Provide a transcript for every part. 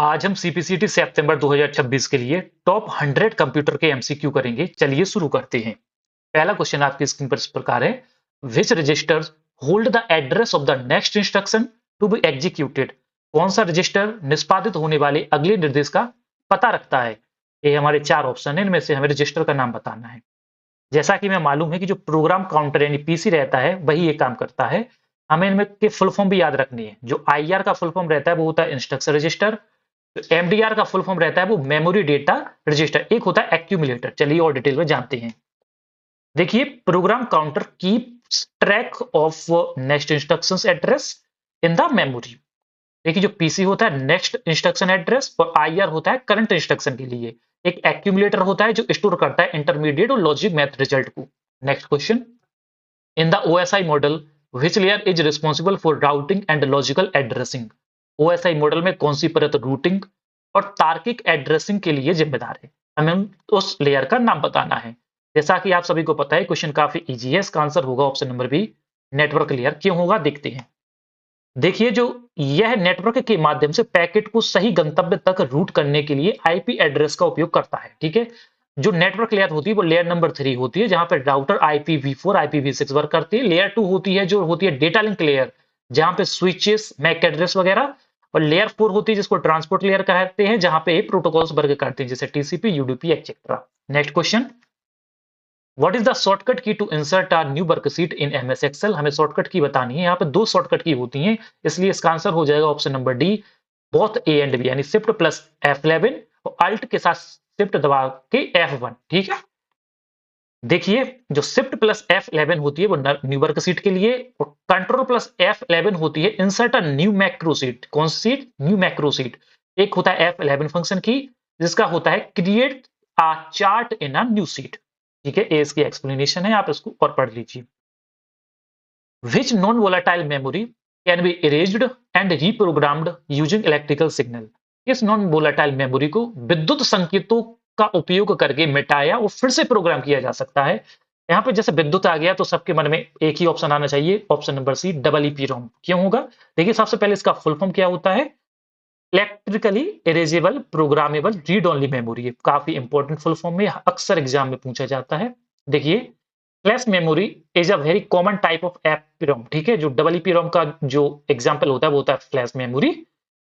आज हम सीपीसीटी सितंबर 2026 के लिए टॉप 100 कंप्यूटर के एमसीक्यू करेंगे। चलिए शुरू करते हैं। पहला क्वेश्चन आपकी स्क्रीन पर इस प्रकार है, which registers hold the address of the next instruction to be executed. कौन सा रजिस्टर निष्पादित होने वाले अगले निर्देश का पता रखता है। ये हमारे चार ऑप्शन है, इनमें से हमें रजिस्टर का नाम बताना है। जैसा कि हमें मालूम है कि जो प्रोग्राम काउंटर यानी पीसी रहता है वही ये काम करता है। हमें इनमें के फुल फॉर्म भी याद रखनी है। जो आईआर का फुल फॉर्म रहता है वो होता है इंस्ट्रक्शन रजिस्टर। एमडीआर का फुल फॉर्म रहता है वो मेमोरी डेटा रजिस्टर। एक होता है एक्यूमुलेटर। चलिए और डिटेल में जानते हैं। देखिए, program counter keeps track of next instructions address in the memory. देखिए, जो पीसी होता है नेक्स्ट इंस्ट्रक्शन एड्रेस और आईआर होता है करंट इंस्ट्रक्शन के लिए। एक एक्यूमुलेटर होता है जो स्टोर करता है इंटरमीडिएट और लॉजिक मैथ रिजल्ट को। Next question, in the OSI model which layer is responsible for routing and logical addressing. OSI model में कौन सी परत रूटिंग और तार्किक एड्रेसिंग के लिए जिम्मेदार है। हमें उस लेयर का नाम बताना है। जैसा कि आप सभी को पता है, क्वेश्चन काफी इजी है। इसका आंसर होगा option number B, network layer. क्यों होगा देखते हैं। देखिए, जो यह नेटवर्क के माध्यम से पैकेट को सही गंतव्य तक रूट करने के लिए आईपी एड्रेस का उपयोग करता है। ठीक है, जो नेटवर्क लेयर होती है वो लेयर नंबर 3 होती है, जहां पर राउटर IPv4 IPv6 वर्क करती है। लेयर 2 होती है जो होती है डेटा लिंक लेयर, जहां पे स्विचेस मैक एड्रेस वगैरह। और लेयर 4 होती है जिसको ट्रांसपोर्ट लेयर कहते हैं, जहां पे प्रोटोकॉल्स वर्क करते हैं जैसे TCP, UDP etcetera. Next question, what is the shortcut key to insert a new worksheet in MS Excel. हमें शॉर्टकट की बतानी है। यहाँ पे दो शॉर्टकट की होती हैं, इसलिए इसका आंसर हो जाएगा option number D, both A and B, यानी शिफ्ट प्लस F11 और अल्ट के साथ शिफ्ट दबा के F1। ठीक है, देखिए, जो शिफ्ट प्लस F11 होती है वो न्यू वर्कशीट के लिए, और कंट्रोल प्लस F11 होती है इंसर्ट अ न्यू मैक्रोशीट। कौन सी सीट? न्यू मैक्रोशीट। एक होता है F11 फंक्शन की, जिसका होता है create a chart in a new seat. ठीक है, ये इसकी एक्सप्लेनेशन है, आप इसको और पढ़ लीजिए। Which non volatile memory can be erased and reprogrammed using electrical signal. इस नॉन वोलेटाइल मेमोरी को विद्युत संकेतों का उपयोग करके मिटाया और फिर से प्रोग्राम किया जा सकता है। यहाँ पे जैसे विद्युत आ गया तो सबके मन में एक ही ऑप्शन आना चाहिए, ऑप्शन नंबर सी, डबल ईपीरोम। क्यों होगा? देखिए, सबसे पहले इसका फुल फॉर्म क्या होता है? Electrically erasable programmable read only memory. काफी इंपॉर्टेंट फुल फॉर्म में, अक्सर एग्जाम में पूछा जाता है। देखिए, flash memory is a very common type of EPROM। ठीक है, जो डबल ईपीरोम का जो एग्जांपल होता है वो होता है फ्लैश मेमोरी।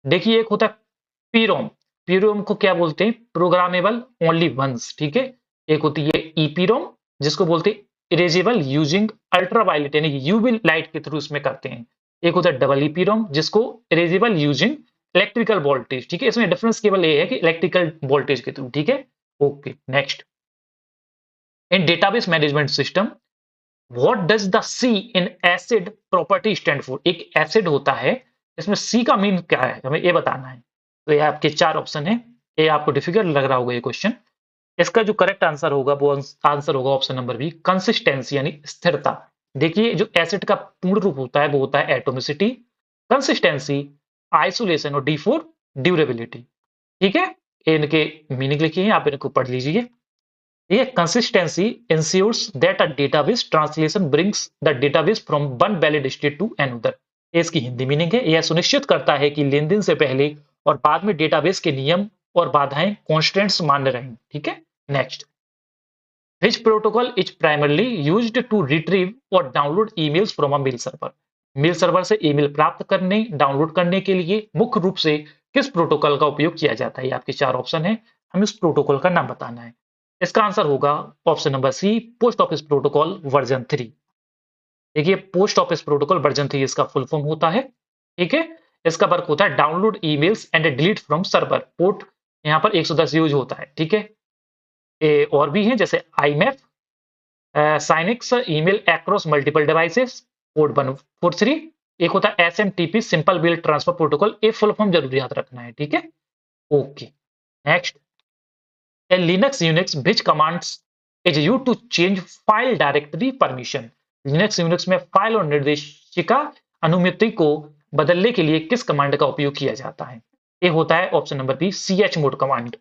देखिए, एक होता है पीरोम। पीरोम को क्या बोलते हैं? Programmable only once. ठीक है, एक होती है ईपीरोम जिसको बोलते हैं इरेजेबल यूजिंग अल्ट्रावायलेट, यानी यूवी लाइट के थ्रू इसमें करते हैं। एक होता है डबल ईपीरोम जिसको इरेजेबल यूजिंग इलेक्ट्रिकल वोल्टेज। ठीक है, इसमें डिफरेंस केवल ये है कि इलेक्ट्रिकल वोल्टेज के थ्रू। ठीक है, okay. Next, in database management system what does the C in ACID property stand for. एक एसिड होता है, इसमें सी का मीन क्या है हमें ये बताना है। तो ये आपके चार ऑप्शन है। ये आपको डिफिकल्ट लग रहा होगा ये क्वेश्चन। इसका जो करेक्ट आंसर होगा वो आंसर होगा ऑप्शन नंबर बी, कंसिस्टेंसी, यानी स्थिरता। देखिए, जो एसिड का पूर्ण रूप होता है वो होता है एटोमिसिटी, कंसिस्टेंसी, आइसोलेशन और D4 ड्यूरेबिलिटी। ठीक है, इनके मीनिंग लिखिए, आप इनको पढ़ लीजिए। ये consistency ensures that a database translation brings the database from one valid state to another। ये इसकी हिंदी मीनिंग है। यह सुनिश्चित करता है कि लेनदेन से पहले और बाद में डेटाबेस के नियम और बाधाएं कॉन्स्टेंट्स मान्य रहें। ठीक है, next, which protocol is primarily used to retrieve और download emails from a mail server। Mail server से ईमेल प्राप्त करने, डाउनलोड करने के लिए मुख्य रूप से किस प्रोटोकॉल का उपयोग किया जाता है। ये आपके चार ऑप्शन है, हमें उस प्रोटोकॉल का नाम बताना है। इसका आंसर होगा option number C, post office protocol version 3। देखिए, पोस्ट ऑफिस प्रोटोकॉल वर्जन 3 इसका फुल फॉर्म होता है। ठीक है, इसका वर्क होता है download emails and delete from server. Port यहाँ पर 110 यूज होता है। ठीक है, ये और भी हैं जैसे IMAP, syncs email across multiple devices, port 143। एक होता है SMTP, simple mail transfer protocol. ये फुल फॉर्म जरूर याद रखना है। ठीक है, okay. Next, a Linux Unix which commands is used to change file directory permission। Linux Unix में फाइल और निर्देशिका अनुमति को बदलने के लिए किस कमांड का उपयोग किया जाता है। ये होता है option number B, chmod command.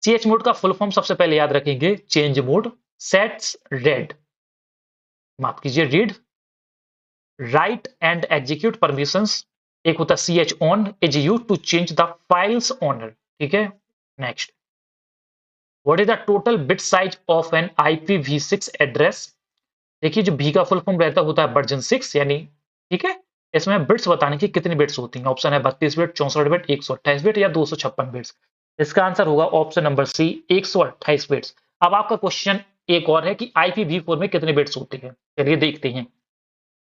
chmod का फुल फॉर्म सबसे पहले याद रखेंगे, चेंज मोड सेट्स रेड, माफ कीजिए, read write and execute permissions एक होता है chown is used to change the file's owner, ठीक है। Next, what is the total bit size of an IPv6 address. देखिए, जो बी का फुल फॉर्म रहता होता है वर्जन 6 यानी, ठीक है। इसमें बिट्स बताने की कितनी बिट्स होती हैं। ऑप्शन है 32 बिट, 64 बिट, 128 बिट या 256 बिट्स। इसका आंसर होगा ऑप्शन नंबर सी, 128 बिट्स। अब आपका क्वेश्चन एक और है कि IPv4 में कितने बिट्स होते हैं। चलिए देखते हैं।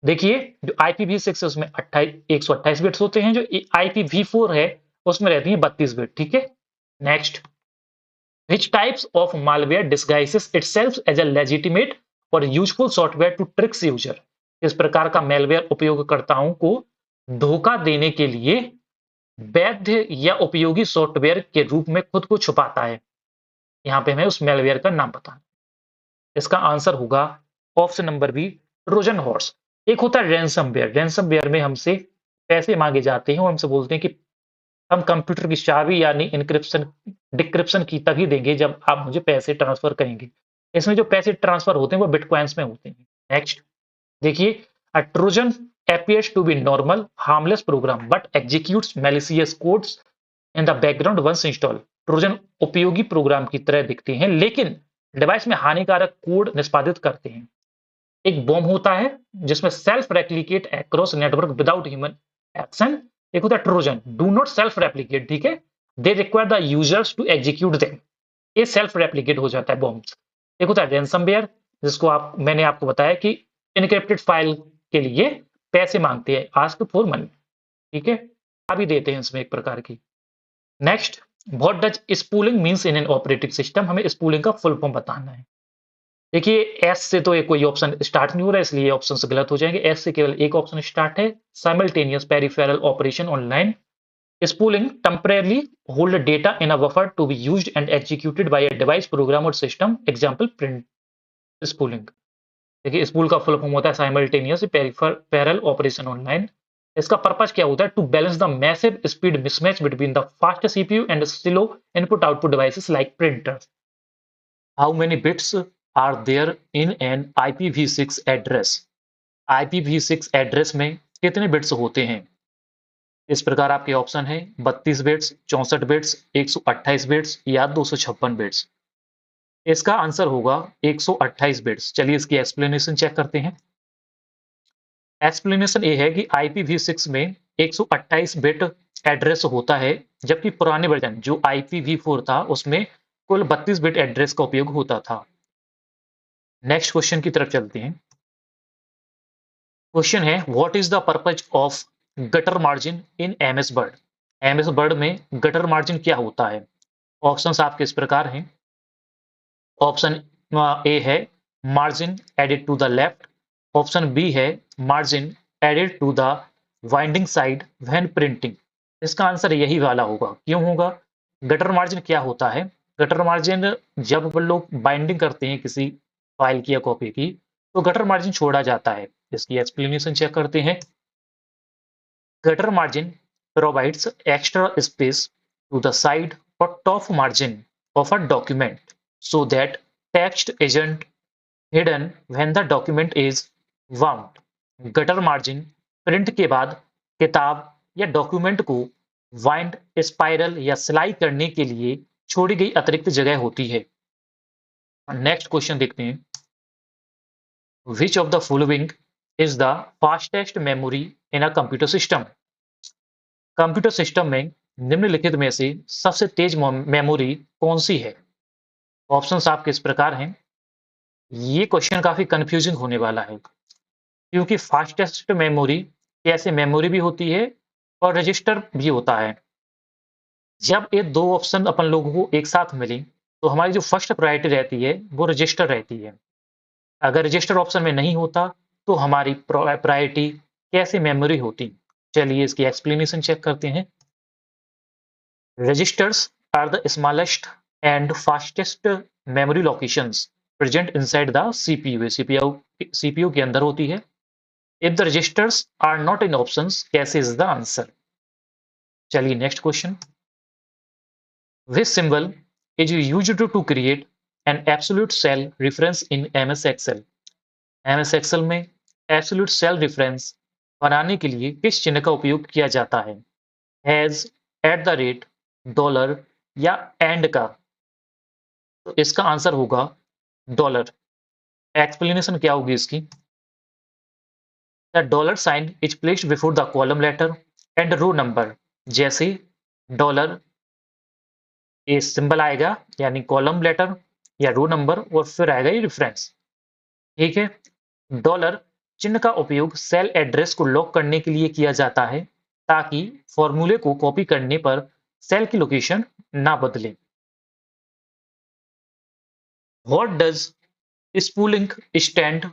देखिए, जो IPv6 है उसमें 128 बिट्स होते हैं, जो IPv4 है उसमें रहती है 32 बिट, ठीक है। Next, which types of malware disguises itself as a legitimate or useful software to tricks user। इस प्रकार का मेलवेयर उपयोगकर्ताओं को धोखा देने के लिए वैध या उपयोगी सॉफ्टवेयर के रूप में खुद को छुपाता है। यहाँ पे हमें उस मेलवेयर का नाम बताना। इसका आंसर होगा option number B, Trojan horse. एक होता है रैनसमवेयर। रैनसमवेयर में हमसे पैसे मांगे जाते हैं और हमसे बोलते हैं कि हम कंप्यूटर की चाबी यानी इनक्रिप्शन डिक्रिप्शन की तभी देंगे जब आप मुझे पैसे ट्रांसफर करेंगे। इसमें जो पैसे ट्रांसफर होते हैं वो बिटकॉइंस में होते हैं। नेक्स्ट, देखिए, अ Trojan appears to be normal harmless program but executes malicious codes in the background once installed। Trojan उपयोगी प्रोग्राम की तरह दिखते हैं लेकिन डिवाइस में हानिकारक कोड निष्पादित करते हैं। एक बॉम्ब होता है जिसमें self replicate across network without human action. एक होता है Trojan do not self replicate, ठीक है, they require the users to execute them. ये सेल्फ रेप्लिकेट हो जाता है बॉम्ब्स। एक होता है रैनसमवेयर, जिसको मैंने आपको बताया कि इनक्रिप्टेड फाइल के लिए पैसे मांगते हैं, आस्क फॉर मनी, ठीक है, अभी देते हैं इसमें एक प्रकार की। Next, what does spooling means in an operating system. हमें स्पूलिंग का फुल फॉर्म बताना है। देखिए, एस से तो ये कोई ऑप्शन स्टार्ट नहीं हो रहा है, इसलिए ऑप्शन गलत हो जाएंगे। एस से केवल एक ऑप्शन स्टार्ट है, simultaneous peripheral operation online. Spooling temporarily hold data in a buffer to be used and executed by a device program और सिस्टम, एग्जांपल प्रिंट स्पूलिंग। देखिए, स्पूल का फुल फॉर्म होता है साइमल्टेनियस पेरिफेरल ऑपरेशन ऑनलाइन। इसका purpose क्या होता है? To balance the massive speed mismatch between the fast CPU and slow input output devices like printers. How many bits are there in an IPv6 address। IPv6 address में कितने bits होते हैं? इस प्रकार आपके ऑप्शन है 32 बिट्स, 64 बिट्स, 128 बिट्स या 256 bits. इसका आंसर होगा 128 बिट्स। चलिए इसकी एक्सप्लेनेशन चेक करते हैं। एक्सप्लेनेशन ये है कि IPv6 में 128 बिट एड्रेस होता है, जबकि पुराने वर्जन जो IPv4 था उसमें कुल 32 बिट एड्रेस का उपयोग होता था। नेक्स्ट क्वेश्चन की तरफ चलते हैं। क्वेश्चन है, what is the purpose of gutter margin in MS word. MS word में गटर मार्जिन क्या होता है? ऑप्शंस आपके इस प्रकार हैं। ऑप्शन ए है margin added to the left. Option B है margin added to the binding side when printing. इसका आंसर यही वाला होगा। क्यों होगा? गटर मार्जिन क्या होता है? गटर मार्जिन जब लोग बाइंडिंग करते हैं किसी फाइल की या कॉपी की, तो गटर मार्जिन छोड़ा जाता है। इसकी एक्सप्लेनेशन चेक करते हैं। Gutter margin provides extra space to the side or top margin of a document so that text isn't hidden when the document is wound। Gutter margin print के बाद किताब या डॉक्यूमेंट को वाइंड, स्पाइरल या सिलाई करने के लिए छोड़ी गई अतिरिक्त जगह होती है। नेक्स्ट क्वेश्चन देखते हैं। Which of the following is the fastest memory in a computer system। Computer system में निम्नलिखित में से सबसे तेज मेमोरी कौन सी है? ऑप्शंस आपके इस प्रकार हैं। ये क्वेश्चन काफी कंफ्यूजिंग होने वाला है, क्योंकि फास्टेस्ट मेमोरी कैसे मेमोरी भी होती है और रजिस्टर भी होता है। जब ये दो ऑप्शन अपन लोगों को एक साथ मिले तो हमारी जो फर्स्ट प्रायोरिटी रहती है वो रजिस्टर रहती है। अगर रजिस्टर ऑप्शन में नहीं होता तो हमारी प्रायोरिटी कैसे मेमोरी होती? चलिए इसकी एक्सप्लेनेशन चेक करते हैं। Registers are the smallest and fastest memory locations present inside the CPU। CPU के अंदर होती है। If the registers are not in options, कैसे is the answer? चलिए next question. Which symbol is used to create an absolute cell reference in MS Excel। MS Excel में absolute cell reference बनाने के लिए किस चिन्ह का उपयोग किया जाता है? Has, at the rate, dollar या एंड का? तो इसका आंसर होगा डॉलर। एक्सप्लेनेशन क्या होगी इसकी? The dollar sign is placed before the column letter and row number. जैसे डॉलर ये सिंबल आएगा यानी कॉलम लेटर या रो नंबर और फिर आएगा ये रेफरेंस। ठीक है। डॉलर चिन्ह का उपयोग सेल एड्रेस को लॉक करने के लिए किया जाता है ताकि फॉर्मूले को कॉपी करने पर सेल की लोकेशन ना बदले। What does spooling stand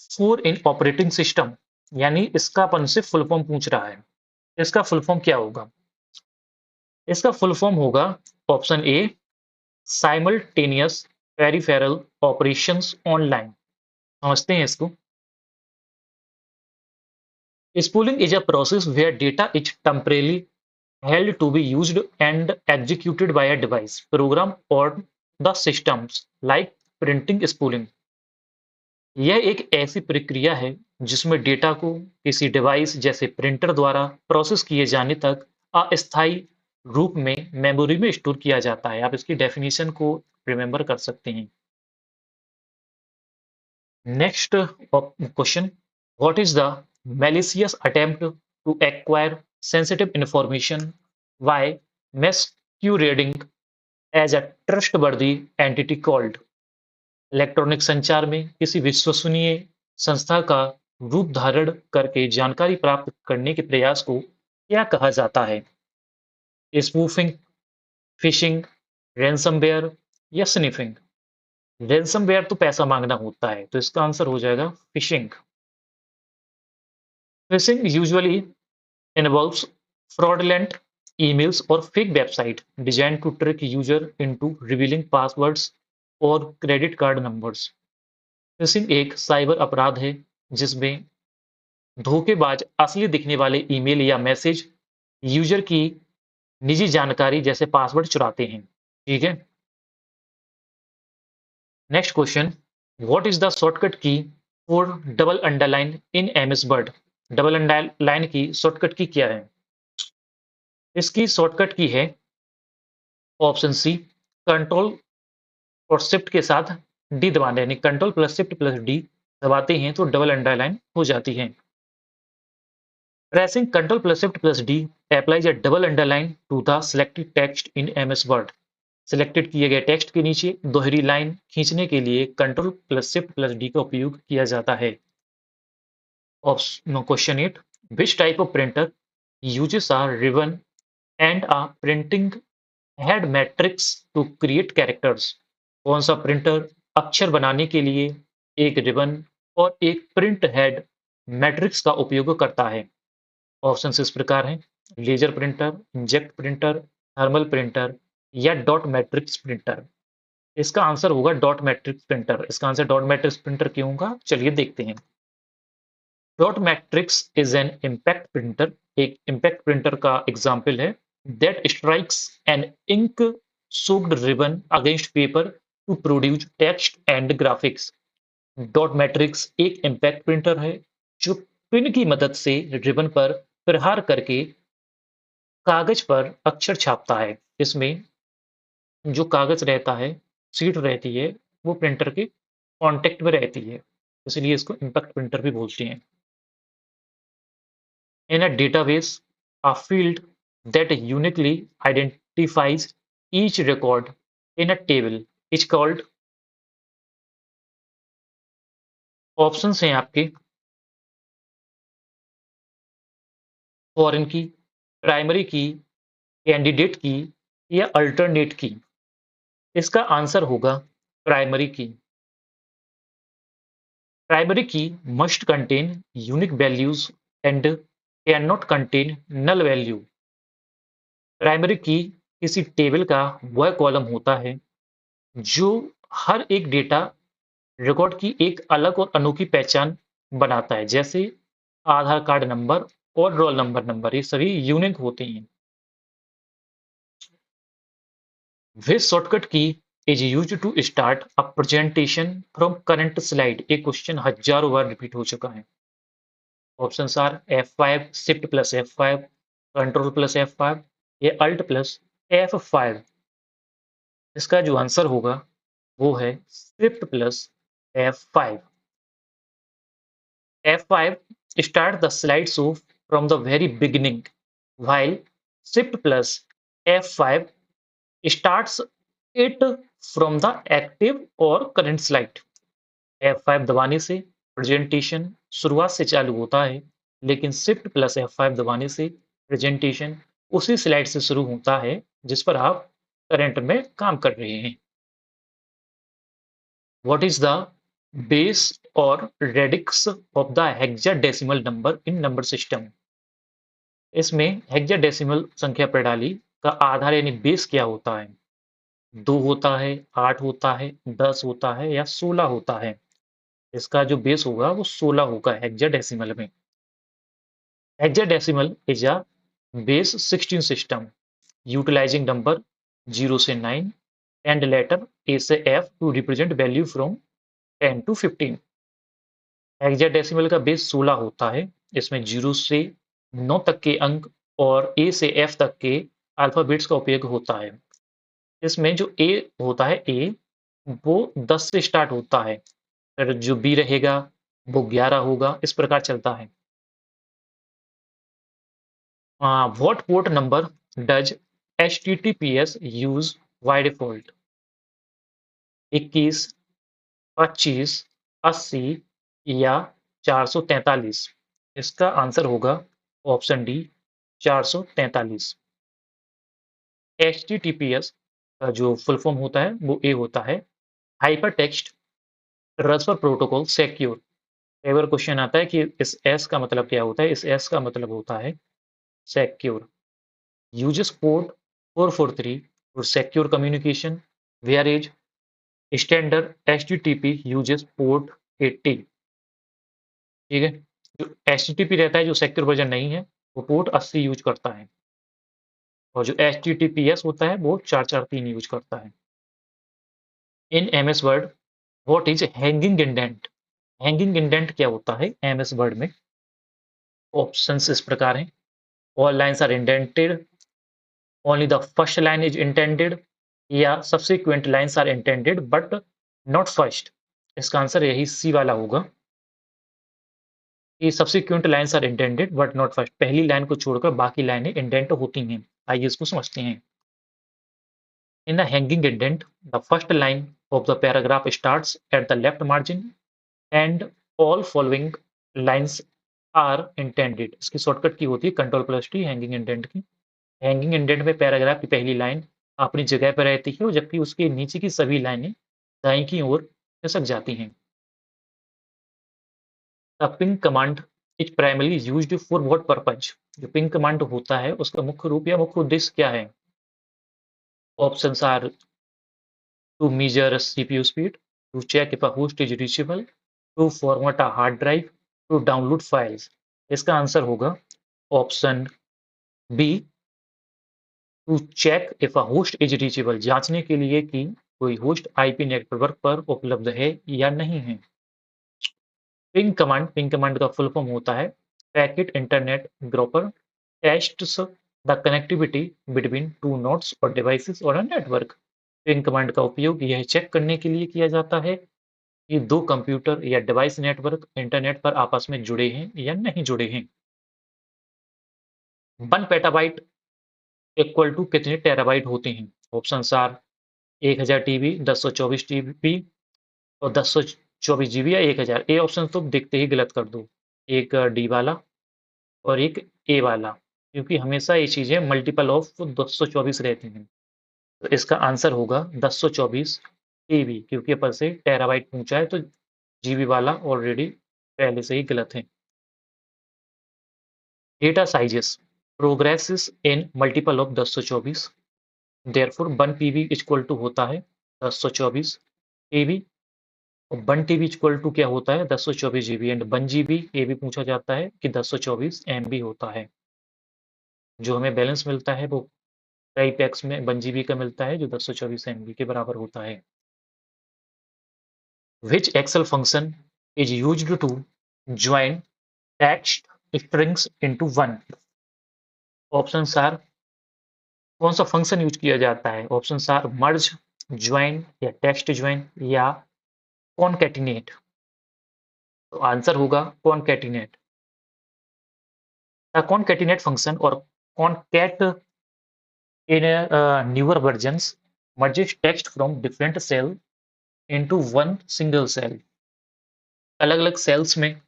for in operating system? यानी इसका अपन से फुल फॉर्म पूछ रहा है। इसका फुल फॉर्म क्या होगा? इसका फुल फॉर्म होगा option A simultaneous peripheral operations online. समझते हैं इसको। Spooling is a process where data is temporarily held to be used and executed by a device, program or the systems like printing spooling। यह एक ऐसी प्रक्रिया है जिसमें डेटा को किसी डिवाइस जैसे प्रिंटर द्वारा प्रोसेस किए जाने तक अस्थायी रूप में मेमोरी में स्टोर किया जाता है। आप इसकी डेफिनेशन को रिमेंबर कर सकते हैं। Next question: what is the malicious attempt to acquire sensitive information by masquerading as a trustworthy entity called? Electronic संचार में किसी विश्वसनीय संस्था का रूप धारण करके जानकारी प्राप्त करने के प्रयास को क्या कहा जाता है? स्पूफिंग, फिशिंग, रैनसमवेयर या स्निफिंग? रैनसमवेयर तो पैसा मांगना होता है, तो इसका आंसर हो जाएगा fishing. Phishing usually involves fraudulent emails or fake website designed to trick user into revealing passwords और क्रेडिट कार्ड नंबर्स। फिशिंग एक साइबर अपराध है जिसमें धोखेबाज असली दिखने वाले ईमेल या मैसेज यूजर की निजी जानकारी जैसे पासवर्ड चुराते हैं। ठीक है। Next question: what is the shortcut key for double underline in MS Word? Double underline की शॉर्टकट की क्या है? इसकी शॉर्टकट की है ऑप्शन सी कंट्रोल और शिफ्ट के साथ डी दबाना, यानी control plus shift plus D दबाते हैं तो डबल अंडरलाइन हो जाती है। Pressing control plus shift plus D applies a double underline to the selected text in MS Word. Selected किए गए टेक्स्ट के नीचे दोहरी लाइन खींचने के लिए control plus shift plus D का उपयोग किया जाता है। Question 8: which type of printer uses a ribbon and a printing head matrix to create characters? कौन सा प्रिंटर अक्षर बनाने के लिए एक रिबन और एक प्रिंट हेड मैट्रिक्स का उपयोग करता है? ऑप्शन इस प्रकार हैं: laser printer, inkjet printer, thermal printer या डॉट मैट्रिक्स प्रिंटर। इसका आंसर होगा डॉट मैट्रिक्स प्रिंटर। इसका आंसर डॉट मैट्रिक्स प्रिंटर क्यों होगा, चलिए देखते हैं। Dot matrix is an impact printer. एक इम्पैक्ट प्रिंटर का एग्जाम्पल है that strikes an ink soaked ribbon against paper to produce text and graphics. Dot matrix एक इम्पैक्ट प्रिंटर है जो पिन की मदद से रिबन पर प्रहार करके कागज पर अक्षर छापता है। इसमें जो कागज रहता है, शीट रहती है, वो प्रिंटर के कांटेक्ट में रहती है, इसलिए इसको इम्पैक्ट प्रिंटर भी बोलते हैं। In a database, a field that uniquely identifies each record in a table is called। Options हैं आपके फॉरेन की, प्राइमरी की, कैंडिडेट की या अल्टरनेट की। इसका आंसर होगा primary key. Primary key must contain unique values and can not contain null value. Primary key किसी टेबल का वह कॉलम होता है जो हर एक डेटा रिकॉर्ड की एक अलग और अनोखी पहचान बनाता है, जैसे आधार कार्ड नंबर और रोल नंबर ये सभी यूनिक होते हैं। Which shortcut key is used to start a presentation from current slide? एक क्वेश्चन हजारों बार रिपीट हो चुका है। Options are F5, shift plus F5, control plus F5 या अल्ट प्लस F5। इसका जो आंसर होगा वो है shift plus F5। F5 start the slide show from the very beginning, while shift plus F5 starts it from the active or current slide। F5 दबाने से presentation शुरुआत से चालू होता है, लेकिन शिफ्ट प्लस F5 दबाने से प्रेजेंटेशन उसी स्लाइड से शुरू होता है जिस पर आप करंट में काम कर रहे हैं। What is the base or radix of the hexadecimal number in number system? इसमें हेक्साडेसिमल संख्या प्रणाली का आधार यानी बेस क्या होता है? 2 होता है, 8 होता है, 10 होता है या 16 होता है? इसका जो बेस होगा वो 16 होगा हेक्साडेसिमल में। Hexadecimal is a base 16 system utilizing number 0 से 9 and letter A से F to represent value from 10 to 15। Hexadecimal का बेस 16 होता है। इसमें 0 से 9 तक के अंक और A से F तक के अल्फाबेट्स का उपयोग होता है। इसमें जो A होता है A वो 10 से स्टार्ट होता है, फिर जो B रहेगा वो 11 होगा, इस प्रकार चलता है। What port number does HTTPS use by default? 21, 25, 80 या 443? इसका आंसर होगा ऑप्शन डी 443। HTTPS का जो फुल फॉर्म होता है वो ए होता है hyper text transfer protocol secure. कई बार क्वेश्चन आता है कि इस एस का मतलब क्या होता है? इस एस का मतलब होता है secure. Uses port 443 for secure communication whereas standard HTTP uses port 80। ठीक है, जो HTTP रहता है जो सिक्योर वर्जन नहीं है वो पोर्ट 80 यूज करता है, और जो HTTPS होता है वो 443 यूज करता है। इन MS word what is hanging indent? Hanging indent क्या होता है MS वर्ड में? ऑप्शंस इस प्रकार हैं। All lines are indented, only the first line is indented, या subsequent lines are indented but not first. इसका आंसर यही सी वाला होगा कि subsequent lines are indented but not first. पहली लाइन को छोड़कर बाकी लाइनें इंडेंट होती हैं। आइए इसको समझते हैं। In a hanging indent, the first line of the paragraph starts at the left margin and all following lines are intended। इसकी शॉर्टकट की होती है control plus T hanging indent की। हैंगिंग इंडेंट में पैराग्राफ की पहली लाइन अपनी जगह पर रहती है और जबकि उसके नीचे की सभी लाइनें दाईं की ओर खिसक जाती हैं। The ping command is primarily used for what purpose? जो पिंग कमांड होता है उसका मुख्य रूप या मुख्य उद्देश्य क्या है? Options are to measure CPU speed, to check if a host is reachable, to format a hard drive, to download files। इसका आंसर होगा option B to check if a host is reachable. जांचने के लिए कि कोई host IP network पर उपलब्ध है या नहीं है। पिंग कमांड का फुल फॉर्म होता है packet internet groper tests the connectivity between two nodes और डिवाइसेस और अ नेटवर्क। पिंग कमांड का उपयोग यह चेक करने के लिए किया जाता है कि दो कंप्यूटर या डिवाइस नेटवर्क इंटरनेट पर आपस में जुड़े हैं या नहीं जुड़े हैं। 1 पेटाबाइट इक्वल टू कितने टेराबाइट होते हैं? ऑप्शंस आर 1000 टीबी, 1024 टीबी और 1024 जीबी या 1000। ए ऑप्शन तो देखते ही गलत कर दो, एक डी वाला और एक ए वाला, क्योंकि हमेशा ये चीजें मल्टीपल ऑफ 224 रहती हैं। तो इसका आंसर होगा 1024 टीबी, क्योंकि ऊपर से टेराबाइट पूछा है तो जीबी वाला ऑलरेडी पहले से ही गलत है। Data sizes progresses in multiple of 1024, therefore 1 PB equal to होता है 1024 टीबी और 1 टीबी इक्वल टू क्या होता है 1024 जीबी एंड 1 जीबी ये भी पूछा जाता है कि 1024 एमबी होता है। जो हमें बैलेंस मिलता है वो कई पैक्स में 1 जीबी का मिलता है जो 1024 एमबी के बराबर होता है। Which Excel function is used to join text strings into one. Options are, कौन सा फंक्शन यूज किया जाता है? ऑप्शंस आर मर्ज, ज्वाइन या टेक्स्ट ज्वाइन या कॉनकैटिनेट। तो आंसर होगा कॉनकैटिनेट। द कॉनकैटिनेट फंक्शन और concat in newer versions merges text from different cell into one single cell. अलग अलग सेल्स में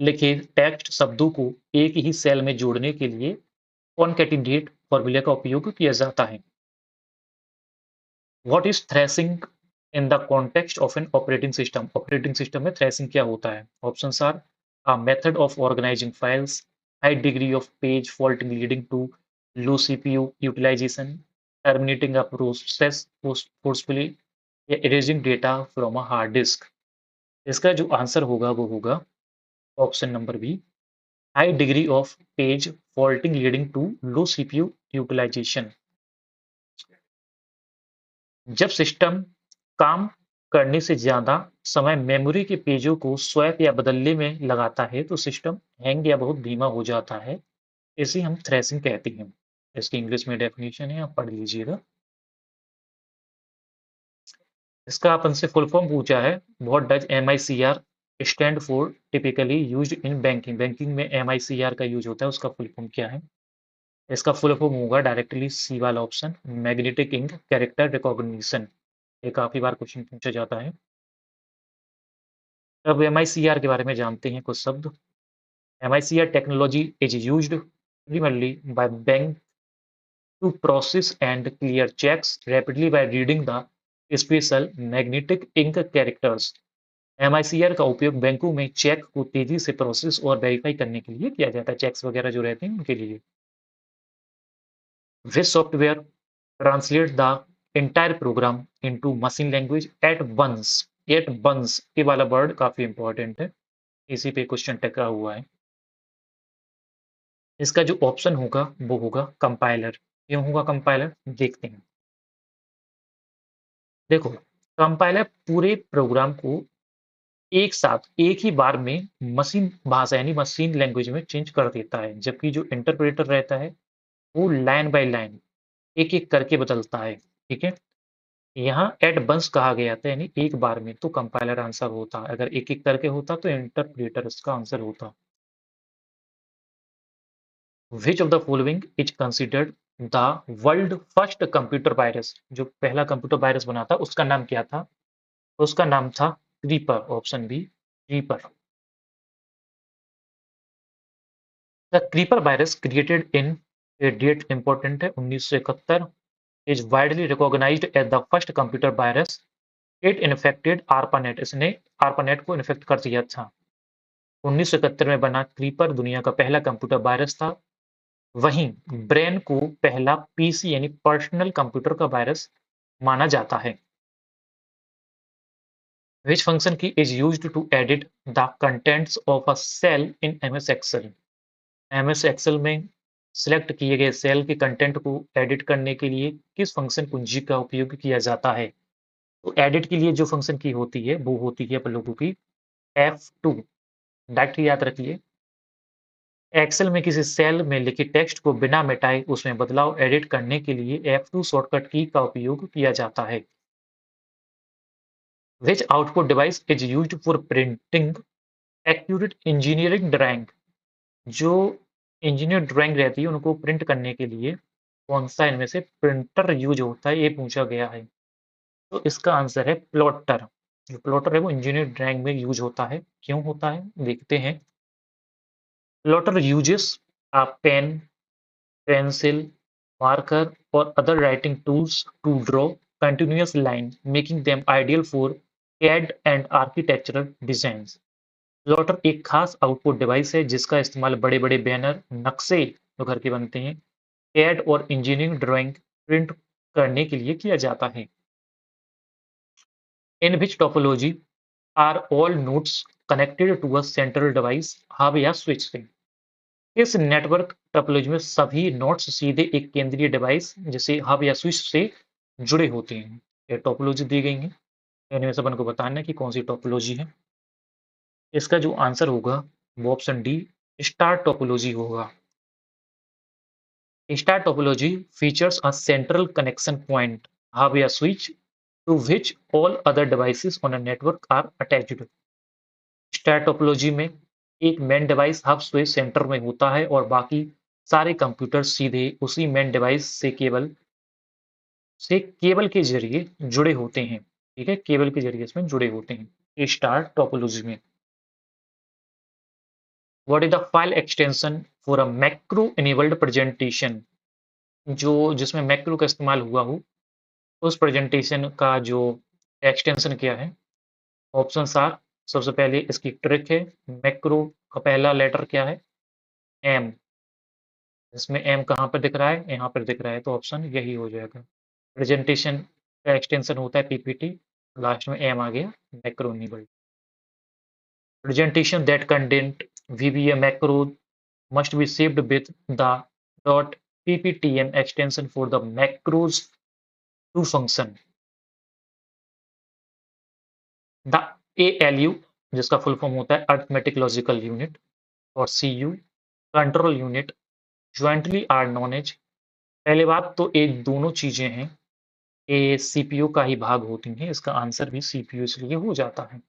लिखे टेक्स्ट शब्दों को एक ही सेल में जोड़ने के लिए कॉनकैटिनेट फॉर्मूले का उपयोग किया जाता है। What is thrashing in the context of an operating system? Operating system में थ्रेसिंग क्या होता है? Options are a method of organising files, high degree of page faulting leading to low CPU utilisation, terminating a process forcefully या erasing data from a hard disk. इसका जो answer होगा वो होगा option number B, high degree of page faulting leading to low CPU utilisation. जब system काम करने से ज्यादा समय मेमोरी के पेजों को स्वैप या बदलने में लगाता है तो सिस्टम हैंग या बहुत धीमा हो जाता है। इसे हम थ्रेसिंग कहते हैं। इसकी इंग्लिश में डेफिनेशन है, आप पढ़ लीजिएगा। इसका अपन से फुल फॉर्म पूछा है, what does MICR stand for typically used in banking? Banking में MICR का यूज होता है, उसका फुल फॉर्म क्या है? इसका फुल फॉर्म होगा डायरेक्टली सी वाला option, magnetic ink character recognition. ये काफी बार क्वेश्चन पूछा जाता है। अब MICR के बारे में जानते हैं कुछ शब्द। MICR technology is used primarily by bank to process and clear checks rapidly by reading the special magnetic ink characters. MICR का उपयोग बैंकों में चेक को तेजी से प्रोसेस और वेरीफाई करने के लिए किया जाता है, चेक्स वगैरह जो रहते हैं उनके लिए। This software translates the entire program into machine language at once. At once ये वाला वर्ड काफी इंपॉर्टेंट है, इसी पे क्वेश्चन टका हुआ है। इसका जो ऑप्शन होगा वो होगा कंपाइलर। क्यों होगा कंपाइलर, देखते हैं। देखो, कंपाइलर पूरे प्रोग्राम को एक साथ एक ही बार में मशीन भाषा यानी मशीन लैंग्वेज में चेंज कर देता है, जबकि जो इंटरप्रेटर रहता है वो लाइन बाय लाइन एक एक करके बदलता है। ठीक है, यहाँ एट वंस कहा गया था यानी एक बार में, तो कंपाइलर आंसर होता। अगर एक एक करके होता तो इंटरप्रेटर इसका आंसर होता। Which of the following is considered the world first computer virus? जो पहला कंप्यूटर वायरस बना था उसका नाम क्या था? उसका नाम था creeper, option B creeper. The creeper virus created in, ये डेट इंपॉर्टेंट है, 1971, is widely recognized as the first computer virus. It infected ARPANET, इसने आर्पानेट को इन्फेक्ट कर दिया था। 1971 में बना क्रीपर दुनिया का पहला कंप्यूटर वायरस था। वहीं ब्रेन को पहला पीसी यानी पर्सनल कंप्यूटर का वायरस माना जाता है। Which function key is used to edit the contents of a cell in MS Excel? MS Excel में सिलेक्ट किए गए सेल के कंटेंट को एडिट करने के लिए किस फंक्शन कुंजी का उपयोग किया जाता है? तो एडिट के लिए जो फंक्शन की होती है वो होती है अपन लोगों की F2। डायरेक्ट याद रखिए, एक्सेल में किसी सेल में लिखे टेक्स्ट को बिना मिटाए उसमें बदलाव एडिट करने के लिए F2 शॉर्टकट की का उपयोग किया जाता है। Which output device is used for printing accurate engineering drawing? जो इंजीनियर ड्राइंग रहती है उनको प्रिंट करने के लिए कौन सा इनमें से प्रिंटर यूज होता है, ये पूछा गया है। तो इसका आंसर है प्लॉटर। जो प्लॉटर है वो इंजीनियर ड्राइंग में यूज होता है। क्यों होता है देखते हैं। Plotter uses a pen, pencil, marker, or other writing tools to draw continuous lines, making them ideal for CAD and architectural designs. Plotter एक खास आउटपुट डिवाइस है जिसका इस्तेमाल बड़े-बड़े बैनर, नक्शे जो घर के बनते हैं, कैड और इंजीनियरिंग ड्राइंग प्रिंट करने के लिए किया जाता है। In which topology are all nodes connected to a central device, hub या स्विच से? इस नेटवर्क टोपोलॉजी में सभी नोड्स सीधे एक केंद्रीय डिवाइस जैसे हब या स्विच से जुड़े होते हैं। ये टोपोलॉजी दी गई है, इनमें से अपन को बताना है कि कौन सी टोपोलॉजी है। इसका जो आंसर होगा वो ऑप्शन डी स्टार टोपोलॉजी होगा। Star topology features a central connection point, hub या switch, to which all other devices on a network are attached. Star topology में एक main device hub switch centre में होता है और बाकी सारे कंप्यूटर सीधे उसी मेन डिवाइस से केबल के जरिए जुड़े होते हैं। ठीक है, केबल के जरिए इसमें जुड़े होते हैं स्टार टोपोलॉजी में। What is the file extension for a macro enabled presentation? जो जिसमें मैक्रो का इस्तेमाल हुआ हो उस प्रेजेंटेशन का जो एक्सटेंशन क्या है? ऑप्शंस आर, सबसे पहले इसकी ट्रिक है, मैक्रो का पहला लेटर क्या है? एम। इसमें एम कहाँ पर दिख रहा है? यहाँ पर दिख रहा है, तो ऑप्शन यही हो जाएगा। प्रेजेंटेशन का एक्सटेंशन होता है पीपीटी, लास्ट में एम आ गया, macro enabled. Presentation that content VBA macro must be saved with the .pptm extension for the macros to function. The ALU, जिसका फुल फॉर्म होता है अर्थमेटिक लॉजिकल यूनिट, और CU control unit jointly are known as. पहले बात तो ये दोनों चीजें हैं, ये सीपीयू का ही भाग होती हैं, इसका आंसर भी सीपीयू इसलिए हो जाता है।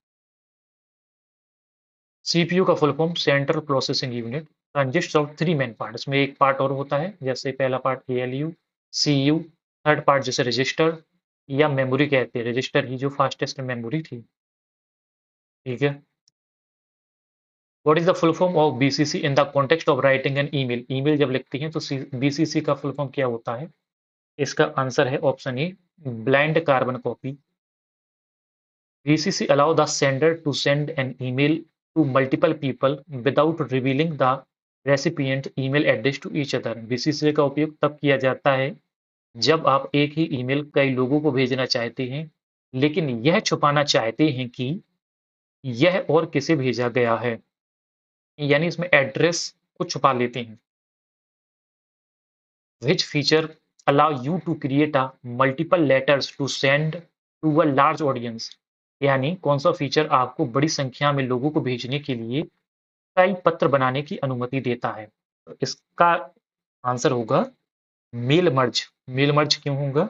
सीपीयू का full form central processing unit consist of three main part. इसमें एक पार्ट और होता है, जैसे पहला part ALU, CU, third part जैसे रजिस्टर या मेमोरी कहते हैं, रजिस्टर ही जो फास्टेस्ट मेमोरी थी। ठीक है। What is the full form of BCC in the context of writing an email? Email जब लिखती हैं तो बीसीसी का फुल फॉर्म क्या होता है? इसका आंसर है option A, blind carbon copy. BCC allow the sender to send an email to multiple people without revealing the recipient email address to each other. BCC का उपयोग तब किया जाता है जब आप एक ही ईमेल कई लोगों को भेजना चाहते हैं, लेकिन यह छुपाना चाहते हैं कि यह और किसे भेजा गया है, यानी इसमें एड्रेस को छुपा लेते हैं। Which feature allow you to create a multiple letters to send to a large audience? यानी कौन सा फीचर आपको बड़ी संख्या में लोगों को भेजने के लिए कई पत्र बनाने की अनुमति देता है? तो इसका आंसर होगा मेल मर्ज। मेल मर्ज क्यों होगा?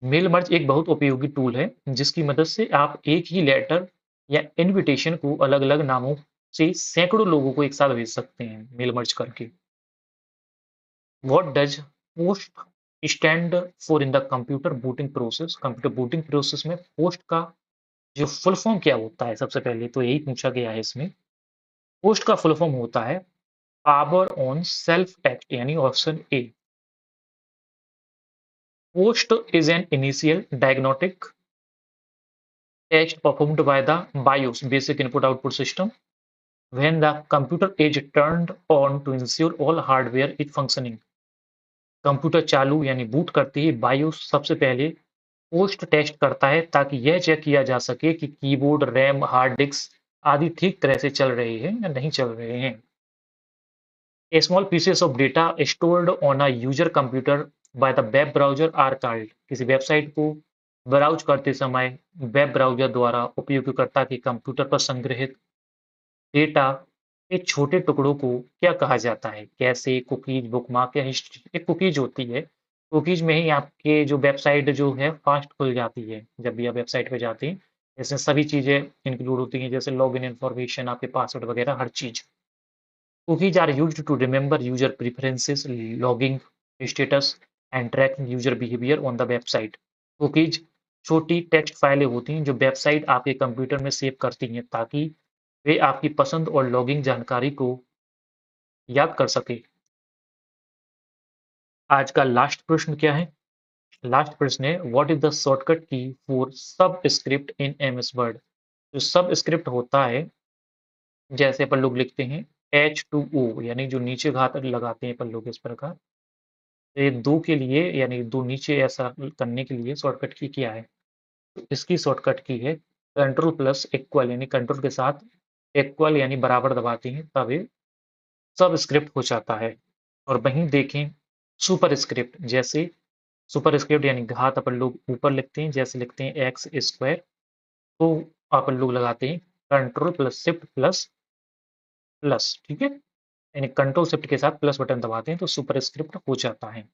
मेल मर्ज एक बहुत उपयोगी टूल है जिसकी मदद से आप एक ही लेटर या इनविटेशन को अलग-अलग नामों से सैकड़ों लोगों को एक साथ भेज सकते हैं मेल मर्ज करके। What does post stand for in the computer booting process? Computer booting process में पोस्ट का जो फुल फॉर्म क्या होता है? सबसे पहले तो यही पूछा गया है इसमें। पोस्ट का फुल फॉर्म होता है पावर ऑन सेल्फ टेक्स्ट, यानी option A. POST is an initial diagnostic test performed by the BIOS basic input output system when the computer is turned on to ensure all hardware is functioning. Computer चालू यानी boot करते ही BIOS सबसे पहले post test करता है ताकि यह check किया जा सके कि कीबोर्ड, रैम, हार्ड डिस्क आदि ठीक तरह से चल रहे हैं या नहीं चल रहे हैं। A small pieces of data stored on a user computer by the web browser are called। किसी वेबसाइट को ब्राउज करते समय वेब ब्राउज़र द्वारा उपयोगकर्ता के कंप्यूटर पर संग्रहित डेटा के छोटे टुकड़ों को क्या कहा जाता है? कैसे कुकीज़, बुकमार्क या हिस्ट्री? एक कुकीज़ होती है, कुकीज़ में ही आपके जो वेबसाइट जो है फ़ास्ट खुल जाती है, जब भी आप वेबसाइट पे जाते हैं। इसमें सभी चीज़ें इंक्लूड होती हैं, जैसे लॉगिन इन्फॉर्मेशन, आपके पासवर्ड वगैरह हर चीज़। Cookies are used to remember user preferences, logging status, and tracking user behavior on the website. Cookies छोटी टेक्स्ट फाइलें होती हैं जो वेबसाइट आपके कंप्यूटर में सेव करती हैं ताकि वे आपकी पसंद और लॉगिंग जानकारी को याद कर सके। आज का लास्ट प्रश्न क्या है? लास्ट प्रश्न है, what is the shortcut key for सब स्क्रिप्ट इन एमएस वर्ड? जो सब स्क्रिप्ट होता है, जैसे अपन लोग लिखते हैं H2O, यानी जो नीचे घात लगाते हैं अपन लोग इस प्रकार, ये 2 के लिए यानी 2 नीचे ऐसा करने के लिए शॉर्टकट की क्या है? तो इसकी शॉर्टकट की है कंट्रोल प्लस इक्वल, यानी कंट्रोल के साथ इक्वल यानी बराबर दबाते हैं तब ये सब स्क्रिप्ट हो जाता है। और वहीं देखें सुपर स्क्रिप्ट, जैसे सुपर स्क्रिप्ट यानी घात अपन लोग ऊपर लिखते हैं, जैसे लिखते हैं एक्स स्क्वायर, तो अपन लोग लगाते हैं control plus shift plus plus, ठीक है, यानी कंट्रोल शिफ्ट के साथ प्लस बटन दबाते हैं तो सुपर स्क्रिप्ट हो जाता है।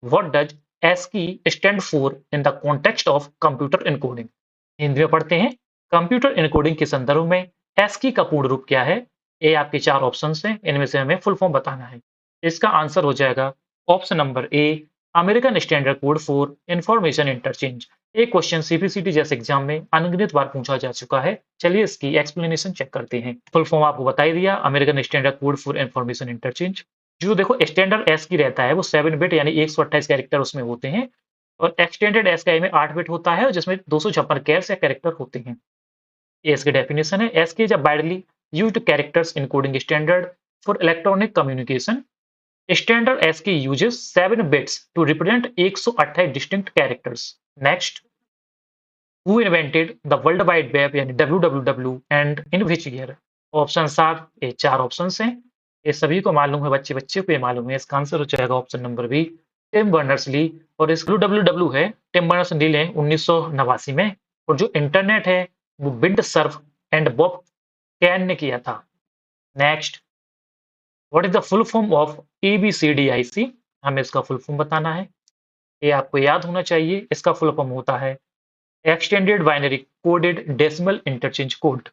What does ASCII stand for in the context of computer encoding? Hindi में पढ़ते हैं। कंप्यूटर इनकोडिंग के संदर्भ में ASCII का पूर्ण रूप क्या है? ये आपके चार ऑप्शन हैं, इनमें से हमें फुल फॉर्म बताना है। इसका आंसर हो जाएगा option number A, American standard code for information interchange. ये क्वेश्चन सीपीसीटी जैसे एग्जाम में अनगिनत बार पूछा जा चुका है। चलिए इसकी एक्सप्लेनेशन चेक करते हैं। फुल फॉर्म आपको बता ही दिया, American standard code for information interchange. जो देखो स्टैंडर्ड एस की रहता है वो 7 बिट यानी 128 कैरेक्टर उसमें होते हैं, और एक्सटेंडेड एस का में 8 बिट होता है और जिसमें 256 कैर्स या कैरेक्टर होते हैं। ये इसकी डेफिनेशन है। ASCII is a widely used characters encoding standard for electronic communication. Standard ASCII uses 7 bits to represent 128 distinct characters. Next, who invented the world wide web यानी WWW and in which year? Options are, ये चार options हैं, ये सभी को मालूम है, बच्चे बच्चे को ये मालूम है। इसका आंसर हो जाएगा option number B, Tim Berners Lee. और इस WWW है टिम बर्नर्स ली ने 1989 में, और जो इंटरनेट है वो bind Surf and Bob can ने किया था। Next, what is the full form of ABCDIC? हमें इसका फुल फॉर्म बताना है, ये आपको याद होना चाहिए। इसका फुल फॉर्म होता है extended binary coded decimal interchange code.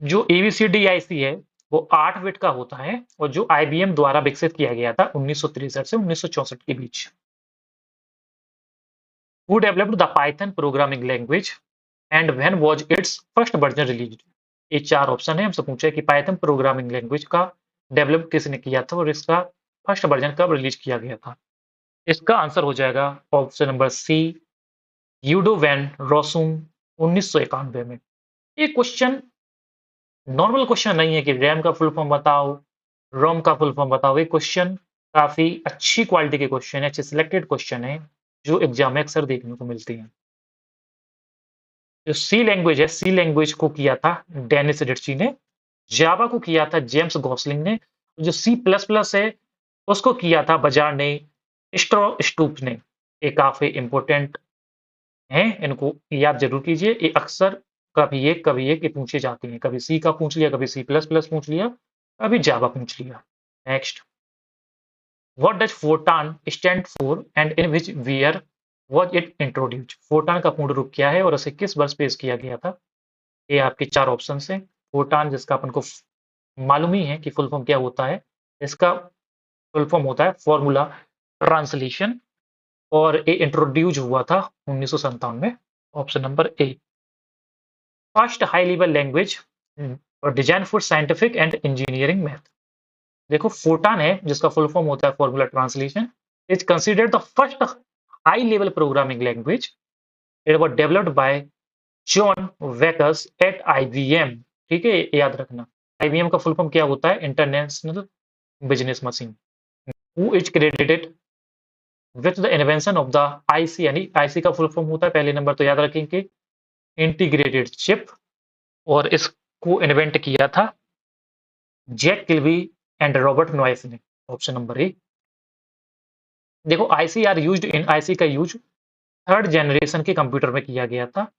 जो ABCDIC है वो 8 बिट का होता है और जो IBM द्वारा विकसित किया गया था 1963 से 1964 के बीच। Who developed the Python programming language and when was its first version released? ये चार ऑप्शन है, हमसे पूछा है कि पाइथन प्रोग्रामिंग लैंग्वेज का डेवलप किसने किया था और इसका फर्स्ट वर्जन कब रिलीज किया गया था। इसका आंसर हो जाएगा ऑप्शन नंबर सी, यूडो वैन रोसुम 1991 में। ये क्वेश्चन नॉर्मल क्वेश्चन नहीं है कि रैम का फुल फॉर्म बताओ, रोम का फुल फॉर्म बताओ। ये क्वेश्चन काफी अच्छी क्वालिटी के क्वेश्चन है, अच्छे सिलेक्टेड क्वेश्चन है जो एग्जाम में अक्सर देखने को मिलती हैं। जो सी लैंग्वेज है, सी लैंग्वेज को किया था डेनिस रिट्ची ने। जावा को किया था जेम्स गॉसलिंग ने। जो C++ है उसको किया था बाजार ने, स्ट्रॉ स्टूप ने। ये काफी इंपॉर्टेंट हैं, इनको याद जरूर कीजिए। ये अक्सर कभी एक ये पूछे जाते हैं, कभी सी का पूछ लिया, कभी C++ पूछ लिया, कभी जावा पूछ लिया। Next, what does Fortran stand for and in which year was it introduced? Fortran का पूर्ण रूप क्या है और उसे किस वर्ष पेश किया गया था? ये आपके चार ऑप्शन हैं। फोर्टान जिसका अपन को मालूम ही है कि फुल फॉर्म क्या होता है। इसका फुल फॉर्म होता है फॉर्मूला ट्रांसलेशन, और ये इंट्रोड्यूस हुआ था 1957 में। Option number A. First high level language और design for scientific and engineering math. देखो फोर्टान है जिसका फुल फॉर्म होता है formula translation, is considered the first high level programming language. It was developed by John वेकर्स at IBM। ठीक है, याद रखना। IBM का फुल फॉर्म क्या होता है? International business machine. Who is credited with the invention of the IC, यानी IC का फुल फॉर्म होता है, पहले नंबर तो याद रखेंगे, इंटीग्रेटेड चिप। और इसको इन्वेंट किया था Jack Kilby and Robert Noyce ने। Option number A. देखो IC are used in, IC का यूज थर्ड जनरेशन के कंप्यूटर में किया गया था।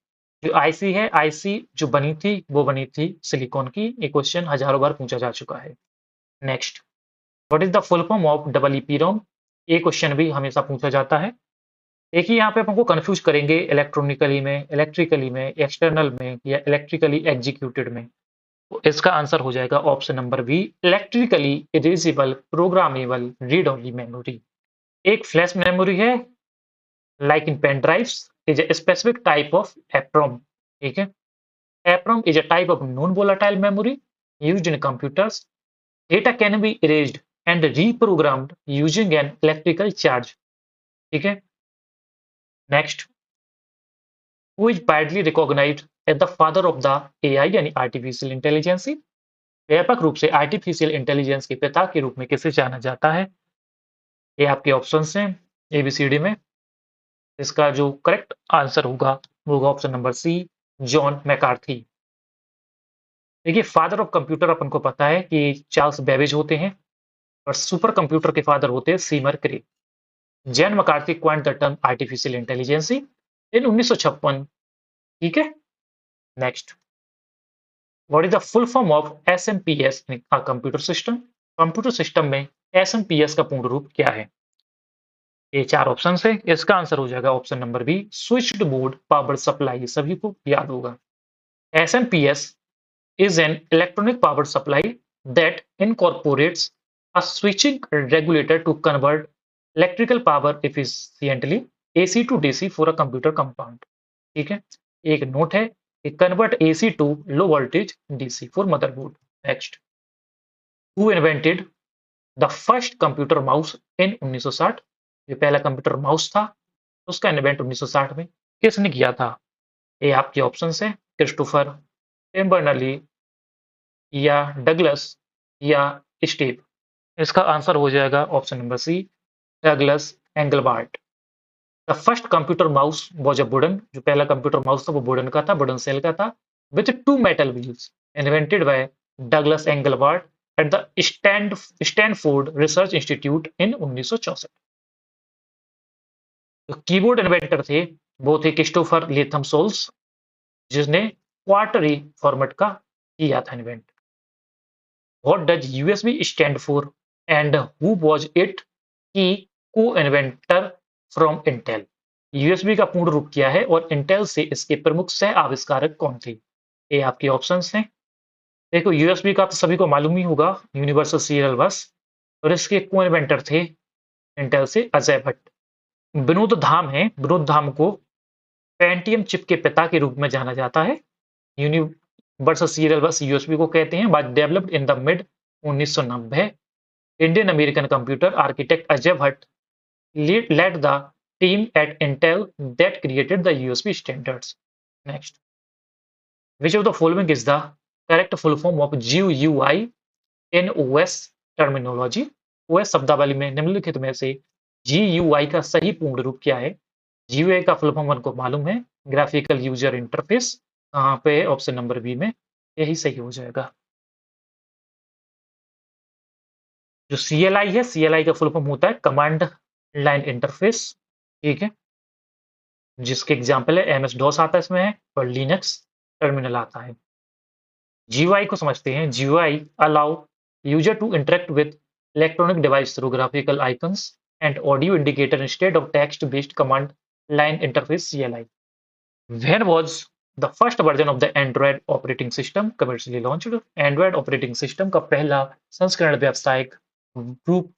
जो IC है, IC जो बनी थी वो बनी थी सिलिकॉन की। ये क्वेश्चन हजारों बार पूछा जा चुका है। Next, what is the full form of EEPROM? ये क्वेश्चन भी हमेशा पूछा जाता है। एक ही यहाँ पे अपन को कंफ्यूज करेंगे इलेक्ट्रॉनिकली में, इलेक्ट्रिकली में, एक्सटर्नल में या इलेक्ट्रिकली एग्जीक्यूटेड में। तो इसका आंसर हो जाएगा option number B, electrically erasable programmable read only memory. एक फ्लैश मेमोरी है, like in pen drives, is a specific type of EPROM. ठीक है, EPROM is a type of non-volatile memory used in computers. Data can be erased and reprogrammed using an electrical charge. ठीक है, next, who is widely recognized as the father of the AI यानी artificial intelligence? व्यापक रूप से artificial intelligence के पिता के रूप में किसे जाना जाता है? ये आपके ऑप्शंस हैं ABCD में। इसका जो करेक्ट आंसर होगा वो होगा option number C, John McCarthy. देखिए फादर ऑफ कंप्यूटर अपन को पता है कि चार्ल्स बेबेज होते हैं, और सुपर कंप्यूटर के फादर होते हैं Seymour Cray. John McCarthy coined the term artificial intelligence in 1956। ठीक है, next, what is the full form of SMPS in a computer system? Computer system में एसएमपीएस का पूर्ण रूप क्या है? ये चार ऑप्शन है, इसका आंसर हो जाएगा option number B, switched board power supply. सभी को याद होगा। SMPS is an electronic power supply that incorporates a switching regulator to convert electrical power efficiently AC to DC for a computer compound। ठीक है, एक note है कि convert AC to low voltage DC for motherboard. Next, who invented the first computer mouse in 1960? ये पहला computer mouse था, उसका invent 1960 में किसने किया था? ये आपके ऑप्शन है, क्रिस्टोफर, टिम बर्नर्ली या डगलस या स्टीव। इसका आंसर हो जाएगा option number C, Douglas Engelbart. The first computer mouse was a wooden, जो पहला कंप्यूटर माउस था वो वुडन का था, वुडन सेल का था, with two metal wheels, invented by Douglas Engelbart at the Stanford Research Institute in 1964। जो keyboard inventor थे वो थे क्रिस्टोफर लेथम सोल्स, जिसने क्वार्टरी फॉर्मेट का किया था invent. What does USB stand for and who was it की co-inventor from Intel? USB का पूर्ण रूप क्या है और Intel से इसके प्रमुख सह आविष्कारक कौन थे? ये आपके ऑप्शंस हैं। देखो, USB का तो सभी को मालूम ही होगा, यूनिवर्सल सीरियल बस, और इसके को-इन्वेंटर थे Intel से अजय भट्ट। विनोद धाम है, विनोद धाम को पेंटियम चिप के पिता के रूप में जाना जाता है। यूनिवर्सल सीरियल बस यूएसबी को कहते हैं। was developed in the mid 1990। Indian American computer architect Ajay Bhatt led the team at Intel that created the USB standards। Next, which of the following is the correct full form of GUI in OS terminology? OS शब्दावली में निम्नलिखित में से GUI का सही पूर्ण रूप क्या है? GUI का फुल फॉर्म हमको मालूम है, ग्राफिकल यूजर इंटरफेस। कहाँ पे है? ऑप्शन नंबर बी में, यही सही हो जाएगा। जो CLI है, CLI का फुल फॉर्म होता है कमांड लाइन इंटरफेस। ठीक है, जिसके एग्जांपल है MS DOS आता है इसमें है, और लिनक्स टर्मिनल आता है। GUI को समझते हैं। GUI allow user to interact with electronic device through graphical icons and audio indicator instead of text based command line interface CLI। When was the first version of the Android operating system commercially launched? Android operating system का पहला संस्करण व्यावसायिक रूप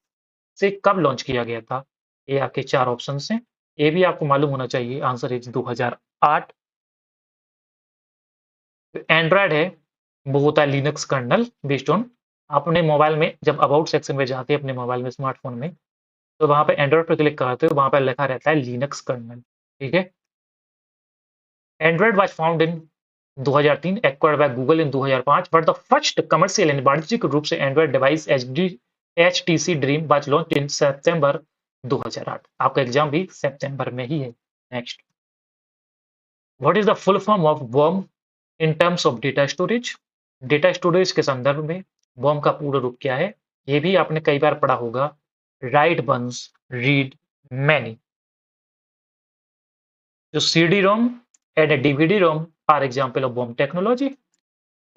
से कब launch किया गया था? ये आपके चार ऑप्शन हैं। ये भी आपको मालूम होना चाहिए, आंसर इज 2008। एंड्रॉयड है वो होता है लिनक्स कर्नल बेस्ड ऑन। अपने मोबाइल में जब अबाउट सेक्शन में जाते हैं अपने मोबाइल में, स्मार्टफोन में, तो वहां पे एंड्रॉयड पर क्लिक करते हो, वहां पर लिखा रहता है लिनक्स कर्नल। ठीक है। Android was found in 2003, acquired by Google in 2005, but the first commercial यानी वाणिज्यिक रूप से Android device HTC dream was launched in September 2008। आपका एग्जाम भी सितंबर में ही है। Next, what is the full form of worm in terms of data storage? Data storage के संदर्भ में वर्म का पूर्ण रूप क्या है? ये भी आपने कई बार पढ़ा होगा, राइट वंस, रीड मैनी। जो CD-ROM and DVD-ROM are example of WORM technology.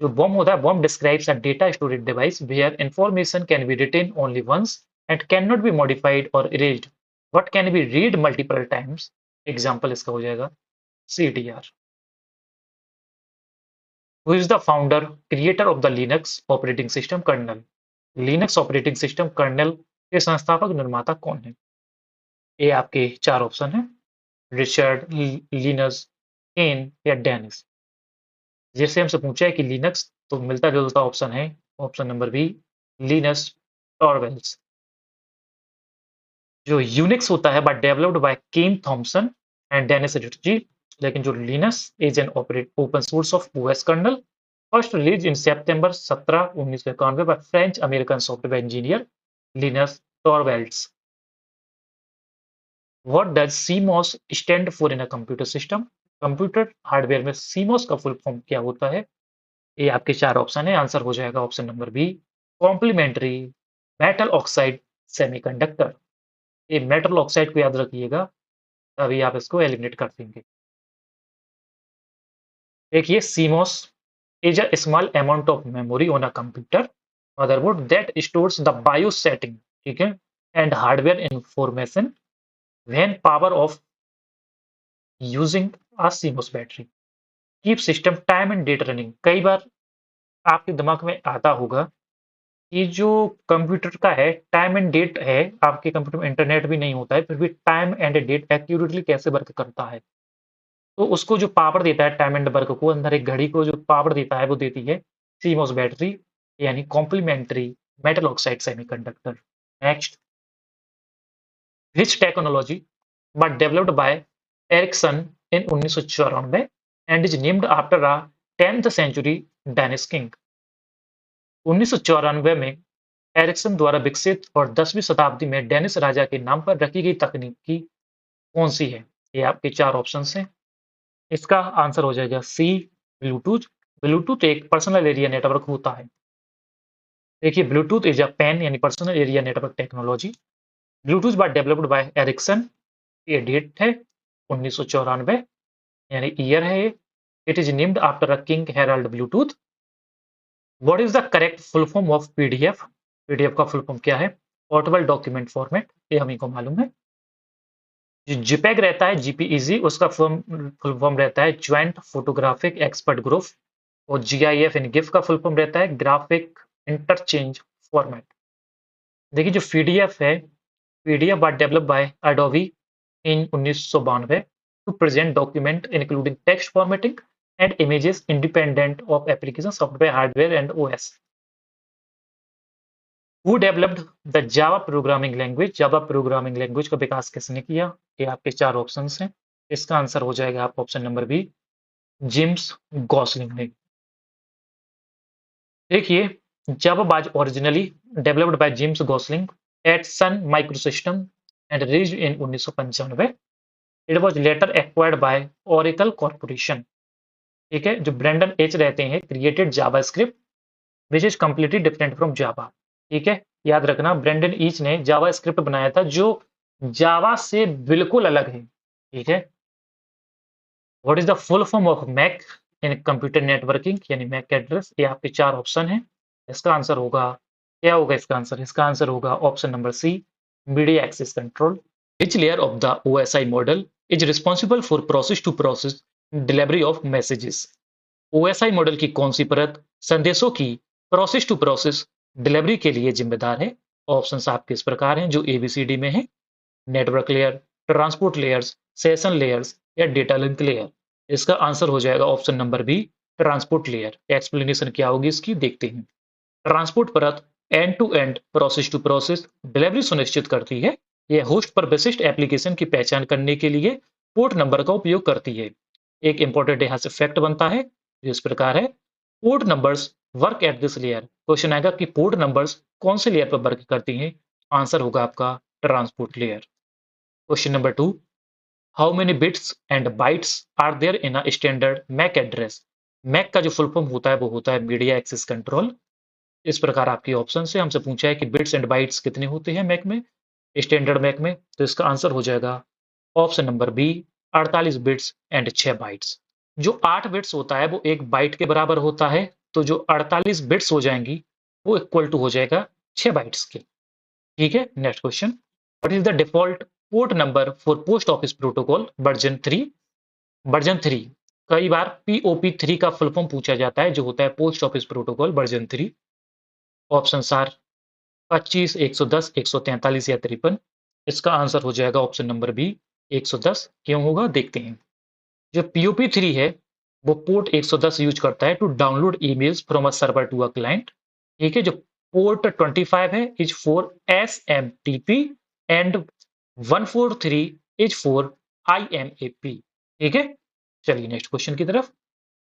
जो वर्म होता है, WORM describes a data storage device where information can be written only once and can not be modified और erased but can be read multiple times. Example इसका हो जाएगा CDR। Who is the founder, creator of the Linux operating system kernel? Linux operating system kernel के संस्थापक निर्माता कौन है? ये आपके चार ऑप्शन हैं, रिचर्ड, लिनस, केन या डेनिस। जैसे हमसे पूछा है कि लिनक्स, तो मिलता जुलता ऑप्शन है option number B, Linus Torvalds. जो यूनिक्स होता है but developed by Ken Thompson and Dennis Ritchie, लेकिन जो Linus is an open source of OS kernel, first release in सितंबर 17 1991 by French American software engineer Linus Torvalds. What does CMOS stand for in a computer system? Computer hardware में CMOS का full form क्या होता है? ये आपके चार option है, आंसर हो जाएगा option number B, complementary metal oxide semiconductor. ये मेटल ऑक्साइड को याद रखिएगा, तभी आप इसको एलिमिनेट कर देंगे। देखिए, CMOS is a small amount of memory on a computer motherboard that stores the BIOS setting, ठीक है, and hardware information when power off using a CMOS battery. Keep system time and date running. कई बार आपके दिमाग में आता होगा कि जो कंप्यूटर का है टाइम एंड डेट है, आपके कंप्यूटर में इंटरनेट भी नहीं होता है, फिर भी टाइम एंड डेट एक्यूरेटली कैसे वर्क करता है। तो उसको जो पावर देता है टाइम एंड वर्क को, अंदर एक घड़ी को जो पावर देता है वो देती है सीमोस बैटरी, यानी complementary metal oxide semiconductor. Next, which technology but developed by Ericsson in 1994 and is named after a 10th century Danish king. 1994 में एरिक्सन द्वारा विकसित और 10वीं शताब्दी में डेनिश राजा के नाम पर रखी गई तकनीक की कौन सी है? ये आपके चार ऑप्शन हैं। इसका आंसर हो जाएगा सी, ब्लूटूथ। ब्लूटूथ एक पर्सनल एरिया नेटवर्क होता है। देखिए, ब्लूटूथ इज अ पेन यानी personal area network technology. Bluetooth was developed by Ericsson. ये डेट है 1994 यानी ईयर है ये। It is named after a king Harald Bluetooth. What is the correct full form of PDF? PDF का full form क्या है? Portable document format, ये हम ही को मालूम है। जो JPEG रहता है, JPEG, उसका फुल फॉर्म रहता है ज्वाइंट फोटोग्राफिक एक्सपर्ट ग्रुप। और GIF यानी गिफ का फुल फॉर्म रहता है ग्राफिक इंटरचेंज फॉर्मेट। देखिए, जो पीडीएफ है, PDF was developed by Adobe in 1992 to present document including text formatting and images independent of application software hardware and OS। Who developed the Java programming language? Java programming language का विकास किसने किया? ये आपके चार options हैं। इसका answer हो जाएगा आप option number B, James Gosling ने। देखिए, Java was originally developed by James Gosling at Sun microsystem and released in 1995। It was later acquired by Oracle Corporation. ठीक है, जो ब्रेंडन एच रहते हैं created JavaScript which is completely different from Java. ठीक है, याद रखना, ब्रेंडन ईच ने जावास्क्रिप्ट बनाया था जो जावा से बिल्कुल अलग है। ठीक है, what is the full form of MAC in computer networking यानी मैक एड्रेस? ये आपके चार ऑप्शन हैं। इसका आंसर होगा, क्या होगा इसका आंसर? इसका आंसर होगा option number C, media access control. Which layer of the OSI model is responsible for process to process delivery of messages? OSI model की कौन सी परत संदेशों की प्रोसेस टू प्रोसेस डिलीवरी के लिए जिम्मेदार है? ऑप्शंस आपके इस प्रकार हैं जो ABCD में है। Network layer, transport layers, session layers या डेटा लिंक लेयर। इसका आंसर हो जाएगा option number B, transport layer. Explanation क्या होगी इसकी, देखते हैं। ट्रांसपोर्ट परत end to end process to process delivery सुनिश्चित करती है। यह होस्ट पर विशिष्ट एप्लीकेशन की पहचान करने के लिए पोर्ट नंबर का उपयोग करती है। एक इंपॉर्टेंट यहाँ से फैक्ट बनता है जो इस प्रकार है, port numbers work at this layer. Question आएगा कि पोर्ट नंबर्स कौन से लेयर पर वर्क करती हैं? आंसर होगा आपका transport layer. Question number 2, how many bits and bytes are there in a standard MAC address? MAC का जो फुल फॉर्म होता है वो होता है मीडिया एक्सेस कंट्रोल। इस प्रकार आपके ऑप्शन से हमसे पूछा है कि बिट्स एंड बाइट्स कितने होते हैं मैक में, स्टैंडर्ड मैक में, तो इसका आंसर हो जाएगा option number B, 48 bits and 6 bytes. जो 8 बिट्स होता है वो 1 बाइट के बराबर होता है, तो जो 48 बिट्स हो जाएंगी वो इक्वल टू हो जाएगा 6 बाइट्स के। ठीक है, next question, what is the default port number for post office protocol version 3? Version 3, कई बार POP3 का फुल फॉर्म पूछा जाता है जो होता है post office protocol version 3। Option are 25, 110, 143 या 53। इसका आंसर हो जाएगा ऑप्शन नंबर बी, 110। क्यों होगा, देखते हैं। जो POP3 है वो पोर्ट 110 यूज करता है to download emails from a server to a client. ठीक है, जो पोर्ट 25 है is for SMTP and 143 is for IMAP। ठीक है, चलिए नेक्स्ट क्वेश्चन की तरफ।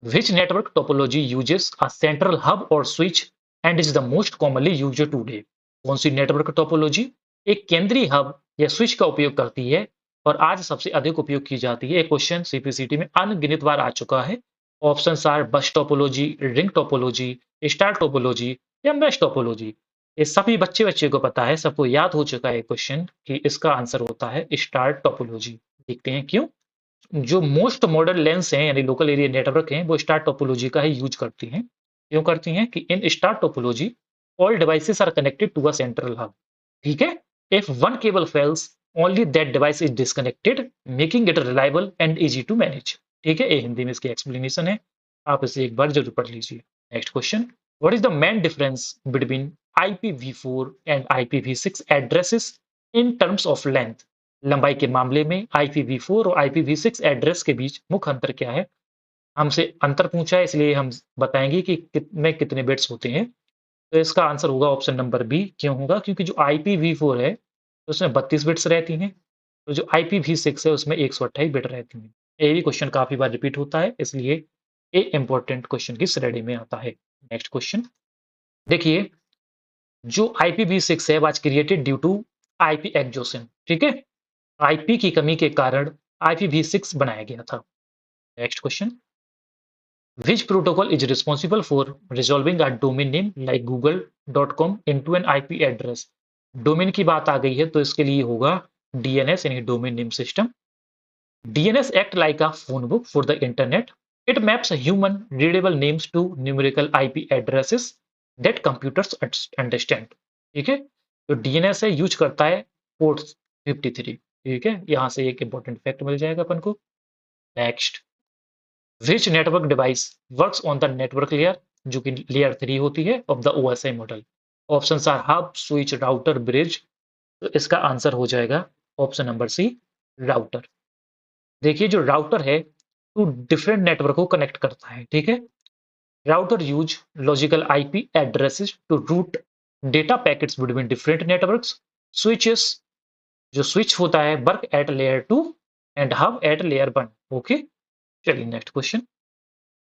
Which network topology uses a central hub or switch and is the most commonly used today? कौन सी नेटवर्क टोपोलॉजी एक केंद्रीय हब या स्विच का उपयोग करती है और आज सबसे अधिक उपयोग की जाती है? क्वेश्चन CPCT में अनगिनत बार आ चुका है। Options are bus topology, ring topology, star topology या मैश टोपोलॉजी। ये सभी बच्चे बच्चे को पता है, सबको याद हो चुका है क्वेश्चन कि इसका आंसर होता है स्टार टोपोलॉजी। देखते हैं क्यों। जो मोस्ट मॉडर्न लेंस हैं यानी लोकल एरिया नेटवर्क हैं वो स्टार टोपोलॉजी का ही यूज करती हैं। क्यों करती हैं कि in star topology all devices are connected to a central hub. ठीक है, if one cable fails only that device is disconnected making it reliable and easy to manage. ठीक है, ये हिंदी में इसकी एक्सप्लेनेशन है, आप इसे एक बार जरूर पढ़ लीजिए। Next question, what is the main difference between IPv4 and IPv6 addresses in terms of length. लंबाई के मामले में IPv4 और IPv6 एड्रेस के बीच मुख्य अंतर क्या है। हमसे अंतर पूछा है इसलिए हम बताएंगे कि में कितने बिट्स होते हैं। तो इसका आंसर होगा ऑप्शन नंबर बी। क्यों होगा, क्योंकि जो IPv4 है उसमें 32 बिट्स रहती हैं, तो जो IPv6 है उसमें 128 बिट रहती हैं। ये भी क्वेश्चन काफी बार रिपीट होता है इसलिए ये इंपॉर्टेंट क्वेश्चन की श्रेणी में आता है। नेक्स्ट क्वेश्चन देखिए, जो IPv6 है was created due to IP exhaustion. ठीक है, आईपी की कमी के कारण IPv6 बनाया गया था। Next question, which protocol is responsible for resolving a domain name like google.com into an IP address. Domain की बात आ गई है तो इसके लिए होगा DNS यानी domain name system. DNS act like a phone book for the internet. It maps human readable names to numerical IP addresses that computers understand. ठीक है, तो DNS है यूज करता है पोर्ट 53। ठीक है, यहां से एक इंपॉर्टेंट फैक्ट मिल जाएगा अपन को। Next, which network device works on the network layer, जो कि लेयर 3 होती है of the OSI model. Options are hub, switch, router, bridge. तो इसका आंसर हो जाएगा ऑप्शन नंबर सी, राउटर। देखिए जो राउटर है टू डिफरेंट नेटवर्क को कनेक्ट करता है। ठीक है, router use logical IP addresses to route data packets between different networks. Switches, जो स्विच होता है work at layer 2 and hub at layer 1। Okay, चलिए next question,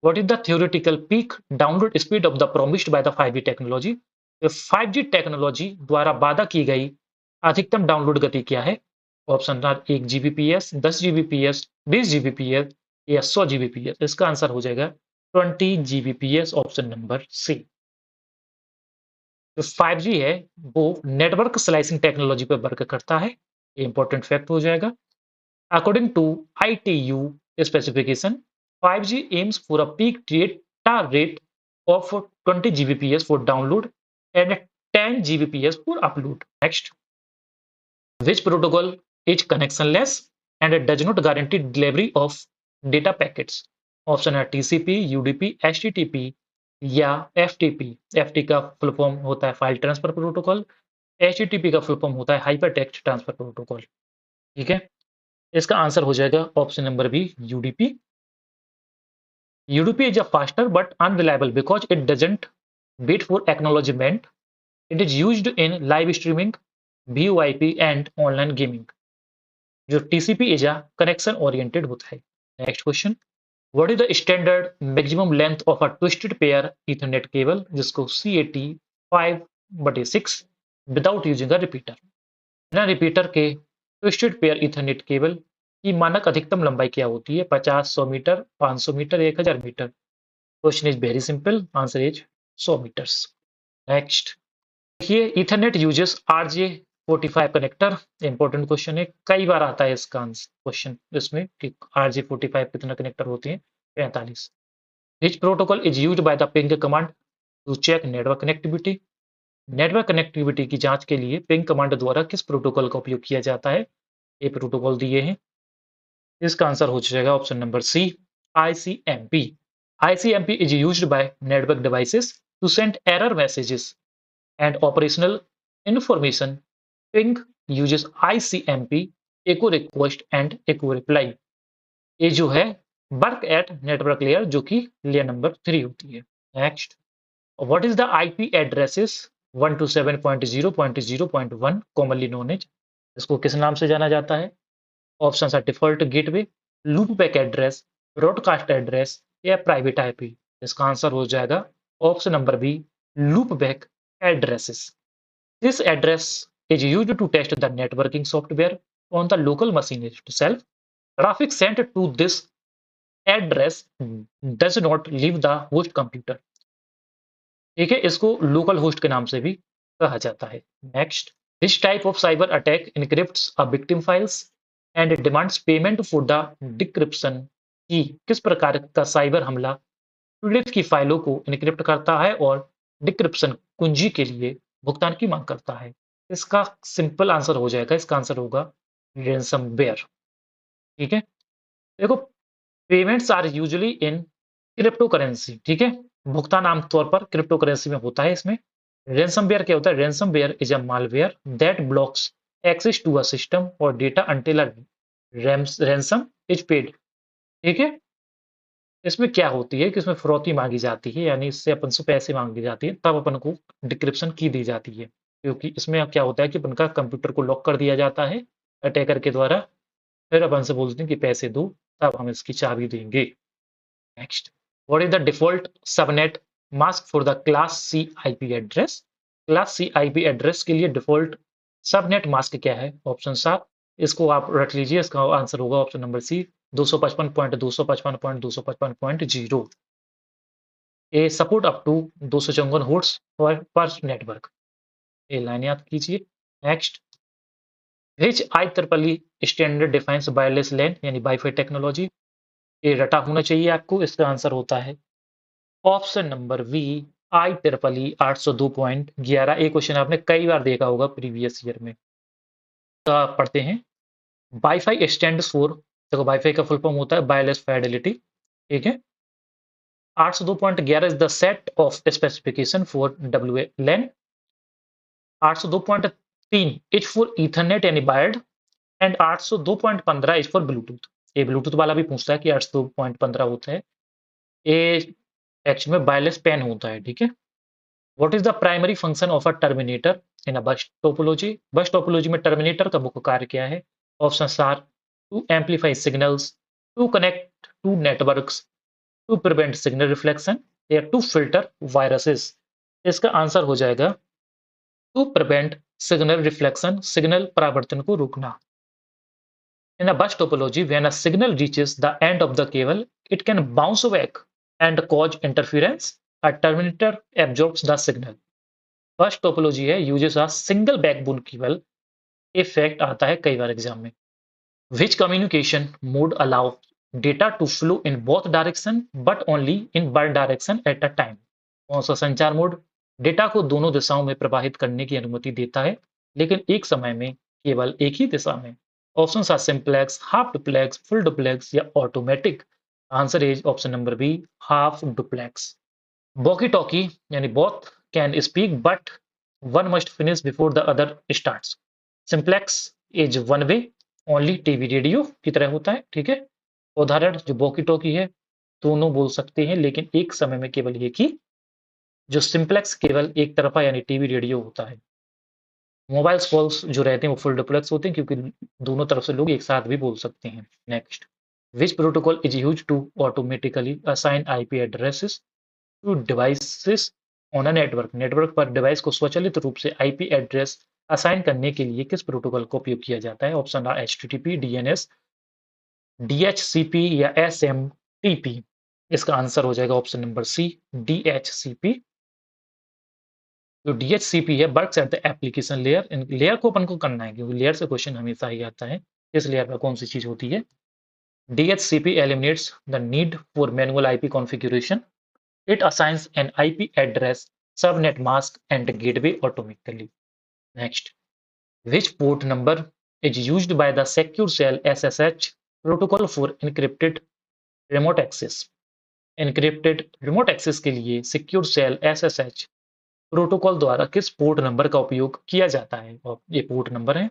what is the theoretical peak download speed of the promised by the 5G technology. 5G technology द्वारा वादा की गई अधिकतम download गति क्या है। Option are 1 Gbps, 10 Gbps, 20 Gbps या 100 Gbps। इसका आंसर हो जाएगा 20 Gbps, ऑप्शन नंबर सी। जो 5G है वो नेटवर्क स्लाइसिंग टेक्नोलॉजी पर वर्क करता है, ये इंपॉर्टेंट फैक्ट हो जाएगा। According to ITU specification, 5G aims for a peak data rate of 20 Gbps for download and 10 Gbps for upload. Next, which protocol is connectionless and does not guarantee delivery of data packets? Option है TCP, UDP, HTTP या FTP। FT का full form होता है file transfer protocol, HTTP का full form होता है hyper text transfer protocol. ठीक है, इसका आंसर हो जाएगा option number B, UDP। UDP is a faster but unreliable because it doesn't wait for acknowledgement. It is used in live streaming, VoIP and online gaming. जो TCP is a connection oriented होता है। Next question, what is the standard maximum length of a twisted pair Ethernet cable, जिसको CAT 5/6 without using a repeater. बिना repeater के twisted pair Ethernet cable की मानक अधिकतम लंबाई क्या होती है। 50, 100 meter, 500 meter, 1000 meter. Question is very simple, answer is 100 meters. Next देखिए, Ethernet uses RJ45 connector. Important question है, कई बार आता है इसका क्वेश्चन इसमें कि RJ45 कितना कनेक्टर होते हैं, 45। Which protocol is used by the ping command to check network connectivity. Network connectivity की जांच के लिए पिंग कमांड द्वारा किस प्रोटोकॉल का उपयोग किया जाता है। ये प्रोटोकॉल दिए हैं, इसका आंसर हो जाएगा option number C, ICMP। ICMP is used by network devices to send error messages and operational information. Ping uses ICMP, echo request and echo reply। ये जो है वर्क एट नेटवर्क लेयर, जो कि लेयर नंबर 3 होती है। Next, what is the IP addresses 127.0.0.1 commonly known as. इसको किस नाम से जाना जाता है। Options are default gateway, loop back address, broadcast address या प्राइवेट IP। इसका आंसर हो जाएगा option number B, loop back addresses. This address is used to test the networking software on the local machine itself. Traffic sent to this address does not leave the host computer। ठीक है, इसको local host के नाम से भी कहा जाता है। Next, this type of cyber attack encrypts a victim files and demands payment for the decryption की। किस प्रकार का साइबर हमला पीड़ित की फाइलों को एन्क्रिप्ट करता है और डिक्रिप्शन कुंजी के लिए भुगतान की मांग करता है? इसका सिंपल आंसर हो जाएगा, इसका आंसर होगा रैनसमवेयर। ठीक है? देखो, payments are usually in crypto currency, ठीक है? भुगतान आमतौर पर क्रिप्टो करेंसी में होता है इसमें। रैनसमवेयर क्या होता है? Ransomware is a malware that blocks access to a system और data until a ransom is paid. ठीक है? इसमें क्या होती है कि इसमें फिरौती मांगी जाती है, यानी इससे अपन से पैसे मांगी जाती है, तब अपन को डिक्रिप्शन की दी जाती है। क्योंकि इसमें अब क्या होता है कि अपन का कंप्यूटर को लॉक कर दिया जाता है अटैकर के द्वारा, फिर अपन से बोलते हैं कि पैसे दो, तब हम इसकी चाबी देंगे। Next, what is the default subnet mask for the class C IP address? Class C IP address के लिए डिफॉल्ट सबनेट मास्क क्या है? ऑप्शन 7, इसको आप रख लीजिए, इसका आंसर होगा option number C, 255.255.255.0। A support up to 254 hosts per network. ये लाइन याद कीजिए। Next, which I triple standard defines wireless LAN यानी वाईफाई टेक्नोलॉजी? ये रटा होना चाहिए आपको, इसका आंसर होता है option number B, I triple E 802.11। ये क्वेश्चन आपने कई बार देखा होगा प्रीवियस ईयर में। तो पढ़ते हैं, वाईफाई स्टैंड्स फॉर, देखो वाईफाई का फुल फॉर्म होता है वायरलेस फाइडेलिटी। ठीक है? 802.11 is the set of specification for WLAN। 802.3 is for Ethernet यानी wired, and 802.15 is for Bluetooth. ये ब्लूटूथ वाला भी पूछता है कि 802.15 होता है, ये एक्चुअल में वायरलेस पेन होता है। ठीक है? What is the primary function of a terminator इन अ बस टोपोलॉजी? बस टोपोलॉजी में टर्मिनेटर का मुख्य कार्य क्या है? Option are, to amplify signals, to connect to networks, to prevent signal reflection, या टू फिल्टर वायरसेस। इसका आंसर हो जाएगा to prevent signal reflection, signal परावर्तन को रोकना। In a bus topology, when a signal reaches the end of the cable, it can bounce back and cause interference. A terminator absorbs the signal. Bus topology है, uses a single backbone cable. Effect आता है कई बार exam में। Which communication mode allow data to flow in both direction but only in one direction at a time? कौन सा संचार mode data को दोनों दिशाओं में प्रवाहित करने की अनुमति देता है, लेकिन एक समय में केवल एक ही दिशा में? Options are simplex, half duplex, full duplex या automatic. Answer is option number B, half duplex. Walkie talkie यानी both can speak but one must finish before the other starts. Simplex is one way only, TV radio की तरह होता है। ठीक है? उदाहरण जो वॉकी टॉकी है, दोनों बोल सकते हैं लेकिन एक समय में केवल एक ही। जो सिंप्लेक्स केवल एक तरफा यानी टीवी रेडियो होता है। मोबाइल कॉल्स जो रहते हैं वो फुल डुप्लेक्स होते हैं, क्योंकि दोनों तरफ से लोग एक साथ भी बोल सकते हैं। Next, which protocol is use to automatically assign IP addresses to devices on a network? Network पर डिवाइस को स्वचालित रूप से आईपी एड्रेस असाइन करने के लिए किस प्रोटोकॉल का उपयोग किया जाता है? Option are HTTP, DNS, DHCP या एसएमटीपी। इसका आंसर हो जाएगा ऑप्शन नंबर सी, डीएचसीपी। जो डीएचसीपी है works at the application layer. इन लेयर को अपन को करना है, क्योंकि लेयर से क्वेश्चन हमेशा ही आता है। इस लेयर पर कौन सी चीज होती है? DHCP eliminates the need for manual IP configuration. It assigns N IP address, subnet mask and gateway automatically. Next, which port number is used by the secure shell SSH protocol for encrypted remote access? encrypted remote access के लिए secure cell SSH protocol द्वारा किस port number का उपयोग किया जाता है? और ये पोर्ट नंबर है,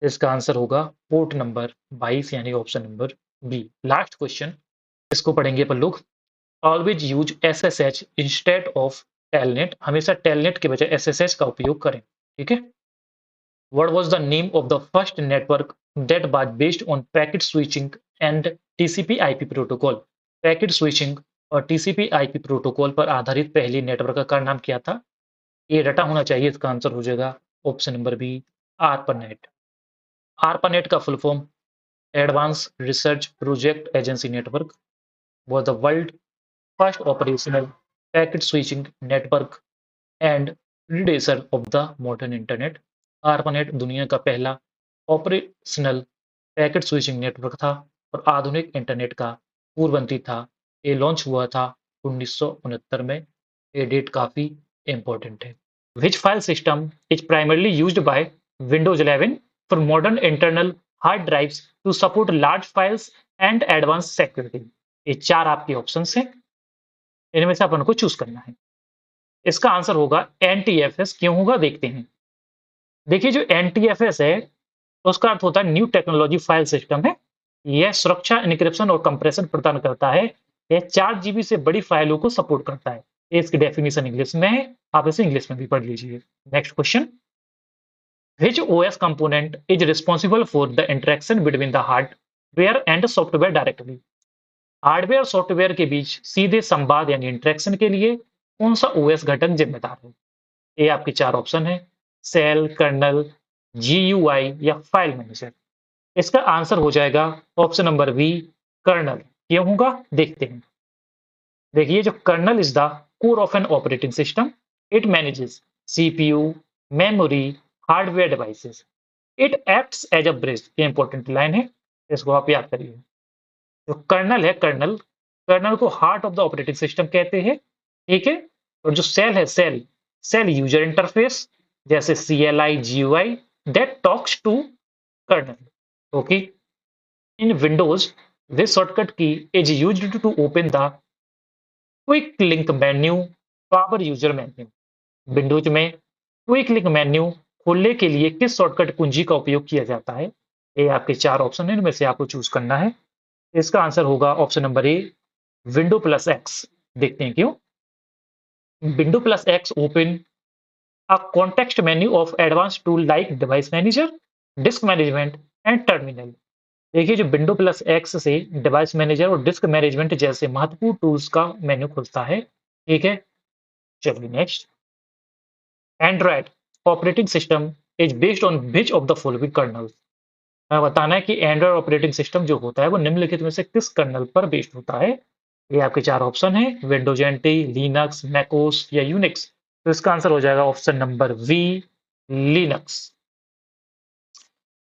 इसका आंसर होगा पोर्ट नंबर 22 यानी option number B. Last question, इसको पढ़ेंगे अपन लोग। Always use SSH instead of telnet. हमेशा टेलनेट के बजाय SSH का उपयोग करें। ठीक है? What was the name of the first network that was based on packet switching and TCP/IP protocol? Packet switching और TCP/IP प्रोटोकॉल पर आधारित पहली नेटवर्क का नाम क्या था? ये रटा होना चाहिए, इसका आंसर हो जाएगा option number B, ARPANET. ARPANET का full form advance research project agency network, was the world first operational packet switching network and predecessor of the modern internet। ARPANET दुनिया का पहला ऑपरेशनल पैकेट स्विचिंग नेटवर्क था और आधुनिक internet का पूर्ववर्ती था। ये लॉन्च हुआ था 1969 में। ये डेट काफी इंपॉर्टेंट है। Which file system is primarily used by Windows 11 for modern internal hard drives to support large files and advanced security? ये चार आपके ऑप्शंस हैं। इनमें से अपन को चूज करना है। इसका आंसर होगा NTFS। क्यों होगा देखते हैं। देखिए जो NTFS है उसका अर्थ होता है न्यू टेक्नोलॉजी फाइल सिस्टम है। यह सुरक्षा, एन्क्रिप्शन और कंप्रेशन प्रदान करता है। यह 4 जीबी से बड़ी फाइलों को सपोर्ट करता है। ये इसकी डेफिनेशन इंग्लिश में है, आप इसे इंग्लिश में भी पढ़ लीजिए। Next question, which OS component is responsible for the interaction between the hardware and software directly? Hardware और सॉफ्टवेयर के बीच सीधे संवाद यानी इंटरेक्शन के लिए कौन सा ओएस घटक जिम्मेदार है? ये आपके चार ऑप्शन है, सेल, कर्नल, जीयूआई या फाइल मैनेजर। इसका आंसर हो जाएगा ऑप्शन नंबर बी, कर्नल। क्यों होगा देखते हैं। देखिए जो kernel is the core of an operating system. It manages CPU, memory, hardware devices. It acts as a bridge. ये इंपॉर्टेंट लाइन है, इसको आप याद करिए। जो कर्नल है, कर्नल कर्नल को heart of the operating system कहते हैं। ठीक है। और जो सेल है, सेल सेल यूजर इंटरफेस जैसे CLI, GUI that talks to kernel. Okay. In Windows this shortcut key is used to open the quick link menu, power user menu. Windows में quick link menu खोलने के लिए किस shortcut कुंजी का उपयोग किया जाता है? ये आपके चार ऑप्शन है, इनमें से आपको चूज करना है। इसका आंसर होगा ऑप्शन नंबर ए, विंडो प्लस एक्स। देखते हैं क्यों। Window plus x open a context menu of advanced tool like device manager, disk management and terminal। देखिए जो विंडो प्लस एक्स से डिवाइस मैनेजर और डिस्क मैनेजमेंट जैसे महत्वपूर्ण टूल्स का मेन्यू खुलता है। ठीक है। चलिए next, Android operating system is based on which of the following colonel's. हमें बताना है कि एंड्रॉइड ऑपरेटिंग सिस्टम जो होता है वो निम्नलिखित में से किस कर्नल पर बेस्ड होता है। ये आपके चार ऑप्शन है, विंडोज एनटी, लिनक्स, मैकोस या यूनिक्स। तो इसका आंसर हो जाएगा ऑप्शन नंबर वी, लिनक्स।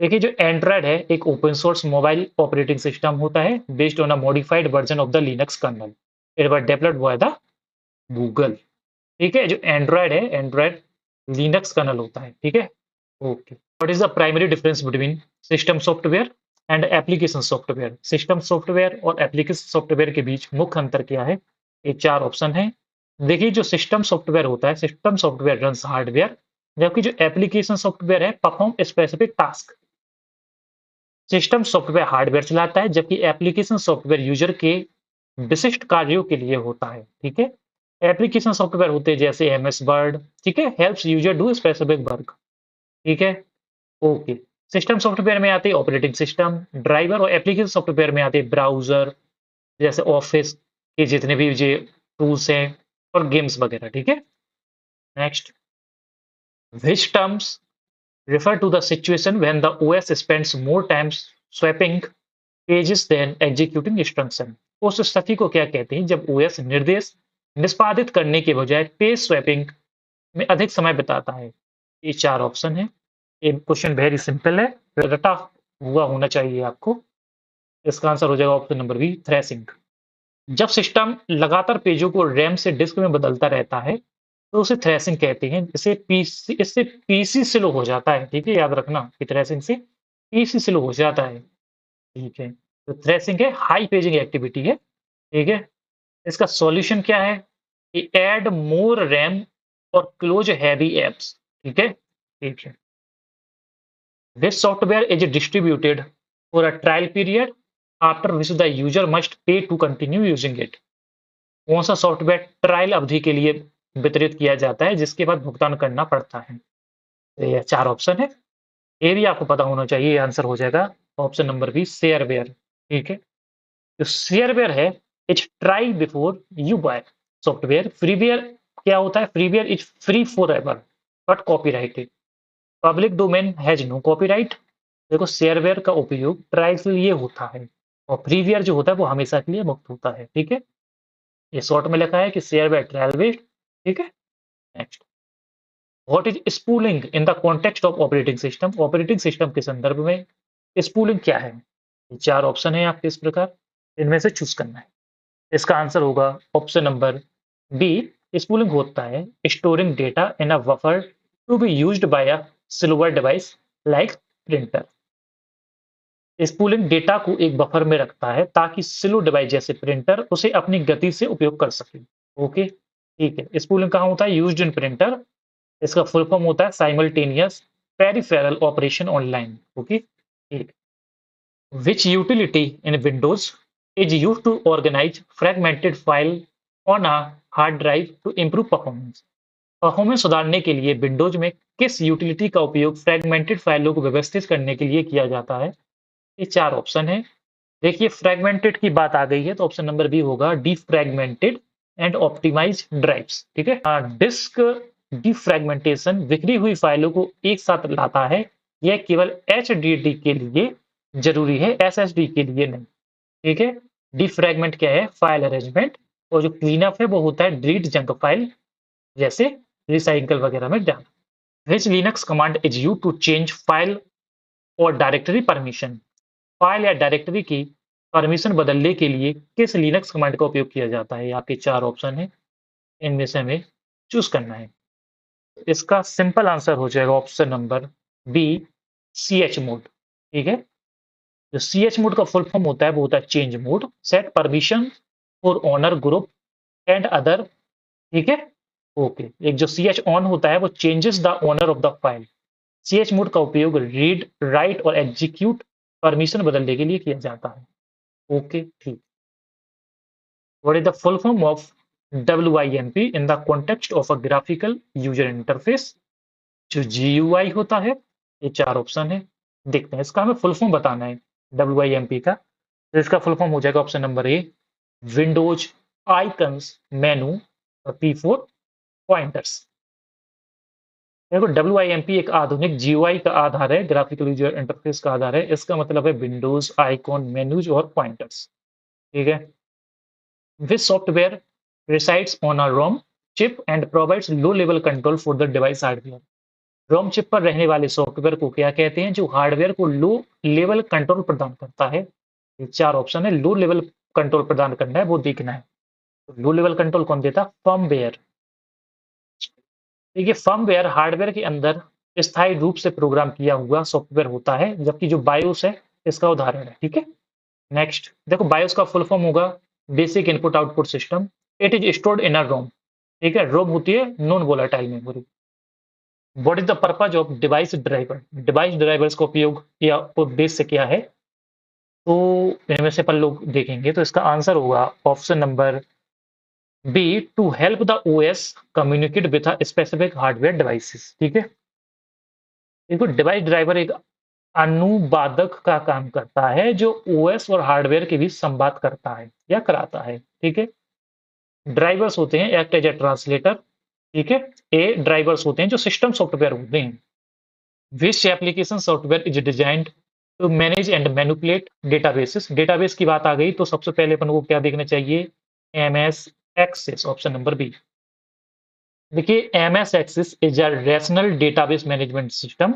देखिए जो एंड्रॉइड है एक open source mobile operating system होता है based on a modified version of the Linux kernel. It was developed by the Google. ठीक है। जो एंड्रॉइड है, एंड्रॉइड लिनक्स कर्नल होता है। ठीक है। Okay. What is the primary difference between system software and application software? System software और application software के बीच मुख्य अंतर क्या है? ये चार ऑप्शन है। देखिए जो सिस्टम सॉफ्टवेयर होता है, सिस्टम सॉफ्टवेयर रन्स हार्डवेयर, जबकि जो एप्लीकेशन सॉफ्टवेयर है perform specific task. System software hardware चलाता है जबकि एप्लीकेशन सॉफ्टवेयर यूजर के विशिष्ट कार्यों के लिए होता है। ठीक है। एप्लीकेशन सॉफ्टवेयर होते हैं जैसे MS वर्ड। ठीक है। Helps user do specific work. ठीक है। ओके। सिस्टम सॉफ्टवेयर में आते हैं ऑपरेटिंग सिस्टम, ड्राइवर, और एप्लीकेशन सॉफ्टवेयर में आते हैं ब्राउजर जैसे ऑफिस के जितने भी ये टूल्स हैं और गेम्स वगैरह। ठीक है। Next, which terms refer to the situation when the OS spends more time swapping pages than executing instruction? उस स्थिति को क्या कहते हैं जब OS निर्देश निष्पादित करने के बजाय पेज स्वैपिंग में अधिक समय बिताता है? ये चार ऑप्शन है। ये क्वेश्चन वेरी सिंपल है, रटा हुआ होना चाहिए आपको। इसका आंसर हो जाएगा ऑप्शन नंबर बी, थ्रेसिंग। जब सिस्टम लगातार पेजों को रैम से डिस्क में बदलता रहता है तो उसे थ्रेसिंग कहते हैं। इससे पीसी स्लो हो जाता है। ठीक है। याद रखना कि थ्रेसिंग से पीसी स्लो हो जाता है। ठीक है। तो थ्रेसिंग है हाई पेजिंग एक्टिविटी है। ठीक है। इसका सॉल्यूशन क्या है कि ऐड मोर रैम और क्लोज हैवी एप्स। ठीक है। ठीक है। This software is distributed for a trial period after which the user must pay to continue using it. कौन सा सॉफ्टवेयर ट्रायल अवधि के लिए वितरित किया जाता है जिसके बाद भुगतान करना पड़ता है? तो ये चार ऑप्शन है। ये भी आपको पता होना चाहिए। आंसर हो जाएगा ऑप्शन नंबर बी, शेयरवेयर। ठीक है। जो शेयरवेयर है, it's try before you buy software. Freeware क्या होता है? Freeware is free for ever but copyrighted. Public domain has no copyright. देखो शेयरवेयर का उपयोग ट्रायल के लिए होता है और फ्रीवेयर जो होता है वो हमेशा के लिए मुक्त होता है। ठीक है। ये शॉर्ट में लिखा है कि शेयरवेयर ट्रायल बेस्ड। ठीक है। Next, what is spooling in the context of operating system? Operating system के संदर्भ में स्पूलिंग क्या है? ये 4 ऑप्शन है आपके इस प्रकार, इनमें से चूज़ करना है। इसका आंसर होगा ऑप्शन नंबर बी। स्पूलिंग होता है storing data in a buffer to be used by a slower device like printer. Spooling data को एक बफर में रखता है ताकि स्लो डिवाइस जैसे प्रिंटर उसे अपनी गति से उपयोग कर सके। ओके, ठीक है। स्पूलिंग कहाँ होता है? Used in printer. इसका फुल फॉर्म होता है simultaneous peripheral operation online. Okay, ठीक। Which utility in Windows is used to organize fragmented file on a hard drive to improve performance? Performance सुधारने के लिए विंडोज में किस यूटिलिटी का उपयोग फ्रेगमेंटेड फाइलों को व्यवस्थित करने के लिए किया जाता है? ये 4 ऑप्शन है। देखिए, फ्रेगमेंटेड की बात आ गई है तो ऑप्शन नंबर बी होगा डिफ्रैगमेंटेड एंड ऑप्टिमाइज्ड ड्राइव्स। ठीक है। डिस्क डिफ्रैगमेंटेशन बिखरी हुई फाइलों को एक साथ लाता है। यह केवल एचडीडी के लिए जरूरी है, एसएसडी के लिए नहीं। ठीक है। डिफ्रैगमेंट क्या है? File arrangement. और जो क्लीन अप है वो होता है डिलीट जंक फाइल, जैसे रिसाइकल वगैरह में डालना। Which Linux command is use to change file और डायरेक्टरी परमिशन? फाइल या डायरेक्टरी की परमिशन बदलने के लिए किस लिनक्स कमांड का उपयोग किया जाता है? आपके 4 ऑप्शन है, इनमें से हमें चूज करना है। इसका सिंपल आंसर हो जाएगा ऑप्शन नंबर बी, chmod। ठीक है। जो chmod का फुल फॉर्म होता है वो होता है change mode, set permission for owner group and other. ठीक है। ओके, एक जो ch ऑन होता है वो changes the owner of the file. chmod का उपयोग रीड, राइट और एग्जीक्यूट परमिशन बदलने के लिए किया जाता है। ओके, ठीक। What is the full form of WIMP in the context of a graphical user interface? जो GUI होता है, ये 4 ऑप्शन है। देखते हैं, इसका हमें फुल फॉर्म बताना है WIMP का। तो इसका फुल फॉर्म हो जाएगा ऑप्शन नंबर ए, विंडोज आइकन्स मेनू और P4 पॉइंटर्स। देखो, WIMP एक आधुनिक GUI का आधार है, ग्राफिकल यूजर इंटरफेस का आधार है। इसका मतलब है विंडोज आइकॉन, मेनूज और पॉइंटर्स। ठीक है। This software resides on a ROM chip and provides low-level control for the device hardware. ROM chip पर रहने वाले सॉफ्टवेयर को क्या कहते हैं? जो हार्डवेयर को लो लेवल कंट्रोल प्रदान करता है। ये 4 ऑप्शन है। लो लेवल कंट्रोल प्रदान करना है वो देखना है। तो लो लेवल कंट्रोल कौन देता? फर्मवेयर। देखिए, फर्मवेयर हार्डवेयर के अंदर स्थायी रूप से प्रोग्राम किया हुआ सॉफ्टवेयर होता है, जबकि जो बायोस है इसका उदाहरण है। ठीक है। नेक्स्ट देखो, बायोस का फुल फॉर्म होगा basic input output system. It is stored in a ROM. ठीक है। रोम होती है non volatile memory. What is the purpose of device driver? Device drivers का उपयोग या उद्देश्य क्या है? तो इनमें से अपन लोग देखेंगे तो इसका आंसर होगा option number B, to help the OS communicate with a specific hardware devices. ठीक है। देखो, डिवाइस ड्राइवर एक अनुवादक का काम करता है जो ओएस और हार्डवेयर के बीच संवाद करता है या कराता है। ठीक है। ड्राइवर्स होते हैं एक्ट एज ए ट्रांसलेटर। ठीक है। ए ड्राइवर्स होते हैं जो सिस्टम सॉफ्टवेयर होते हैं। Which application software is designed to manage and manipulate databases? Database की बात आ गई तो सबसे पहले अपन को क्या देखना चाहिए? MS Access, option number B. देखिए, MS Access is a rational database management system.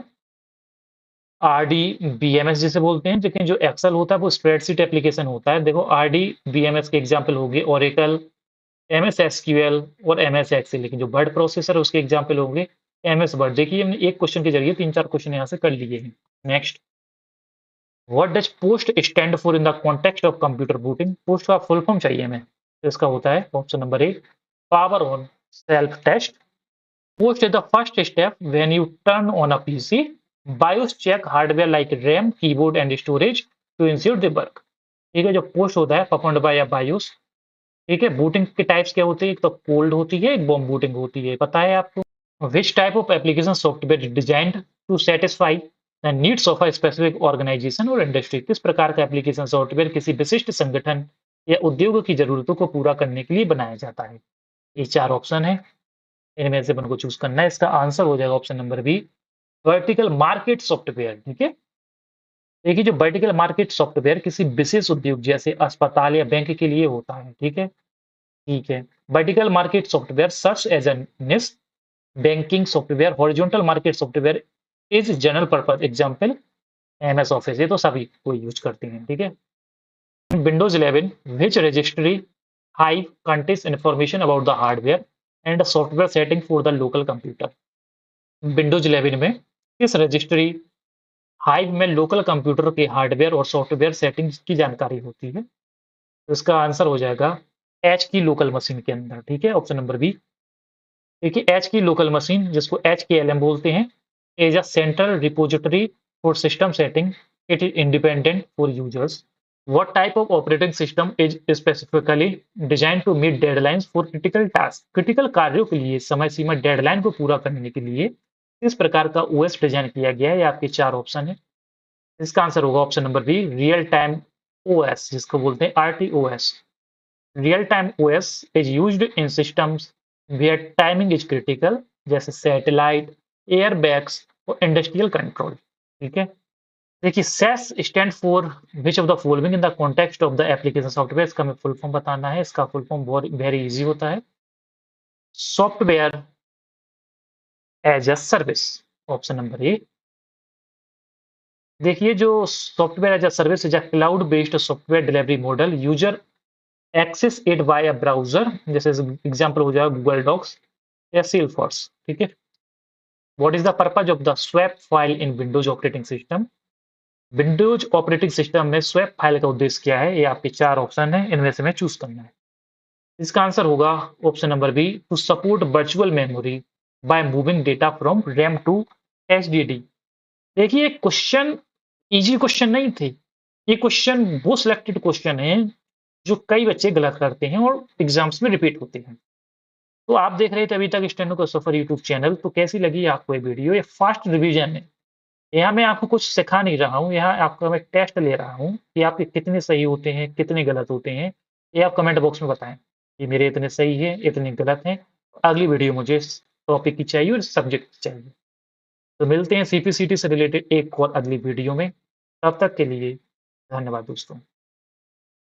RDBMS जिसे बोलते हैं, लेकिन जो एक्सेल होता है वो स्प्रेडशीट एप्लीकेशन होता है। देखो, आरडीबीएमएस के एग्जांपल होंगे ओरेकल, एमएस एसक्यूएल और एमएस एक्सेल। लेकिन जो वर्ड प्रोसेसर है उसके एग्जांपल होंगे एमएस वर्ड। देखिए, हमने एक क्वेश्चन के जरिए 3-4 क्वेश्चन यहाँ से कर लिए हैं। Next, what does POST stand for in the context of computer booting? POST का फुल फॉर्म चाहिए हमें, तो इसका होता है option number A, power on self test. Post is the first step when you turn on a PC. BIOS check hardware like RAM, keyboard and storage to ensure they work. ठीक है। जो post होता है performed by BIOS। ठीक है। Booting के types क्या होती है? एक तो कोल्ड होती है, एक बॉम्ब बूटिंग होती है, पता है आपको? Which type of application software designed to satisfy the needs of a specific organisation और इंडस्ट्री? किस प्रकार का एप्लीकेशन सॉफ्टवेयर किसी विशिष्ट संगठन या उद्योग की जरूरतों को पूरा करने के लिए बनाया जाता है? ये 4 ऑप्शन है, इनमें से अपन को चूज करना है। इसका आंसर हो जाएगा option number B, vertical market software. ठीक है। देखिए, जो वर्टिकल मार्केट सॉफ्टवेयर किसी विशेष उद्योग जैसे अस्पताल या बैंक के लिए होता है। ठीक है। ठीक है। Vertical market software serves as an niche banking software. Horizontal market software is general purpose. Example, MS Office, ये तो सभी कोई यूज करते हैं, ठीक है। Windows 11 which registry hive contains information about the hardware and the software setting for the local computer। Windows 11 में किस रजिस्ट्री हाइव में लोकल कंप्यूटर के हार्डवेयर और सॉफ्टवेयर सेटिंग्स की जानकारी होती है? तो इसका आंसर हो जाएगा एच की लोकल मशीन के अंदर, ठीक है, ऑप्शन नंबर बी। देखिए एच की लोकल मशीन, जिसको HKLM बोलते हैं, is a central repository for system setting. It is independent for users. What type of operating system is specifically designed to meet deadlines for critical tasks? Critical कार्यों के लिए समय सीमा deadline को पूरा करने के लिए किस प्रकार का ओएस डिजाइन किया गया है? ये आपके चार ऑप्शन है। इसका आंसर होगा option number B, real time OS, जिसको बोलते हैं RTOS। Real time OS is used in systems where timing is critical, जैसे सैटेलाइट, एयरबैग्स और इंडस्ट्रियल कंट्रोल, ठीक है। देखिए SaaS stand for which of the following in the context of the application software. इसका हमें फुल फॉर्म बताना है। इसका फुल फॉर्म बहुत वेरी इजी होता है, software as a service, option number A. देखिए जो software as a service is a cloud based software delivery model, user access it by a browser, जैसे एग्जांपल हो जाएगा गूगल डॉक्स या Salesforce, ठीक है। What is the purpose of the swap file in Windows operating system? Windows operating system में swap file का उद्देश्य क्या है? ये आपके चार ऑप्शन है, इनमें से हमें चूज करना है। इसका आंसर होगा option number B, to support virtual memory by moving data from RAM to HDD। देखिए क्वेश्चन इजी क्वेश्चन नहीं थे, ये क्वेश्चन वो सिलेक्टेड क्वेश्चन है जो कई बच्चे गलत करते हैं और एग्जाम्स में रिपीट होते हैं। तो आप देख रहे थे अभी तक स्टेनो का सफर यूट्यूब चैनल, तो कैसी लगी आपको ये वीडियो? ये फास्ट रिवीजन है। यहाँ मैं आपको कुछ सिखा नहीं रहा हूँ, यहाँ आपका मैं टेस्ट ले रहा हूँ कि आपके कितने सही होते हैं, कितने गलत होते हैं। ये आप कमेंट बॉक्स में बताएं कि मेरे इतने सही है, इतने गलत हैं। अगली वीडियो मुझे इस टॉपिक की चाहिए और सब्जेक्ट की चाहिए। तो मिलते हैं CPCT से रिलेटेड एक और अगली वीडियो में। तब तक के लिए धन्यवाद दोस्तों।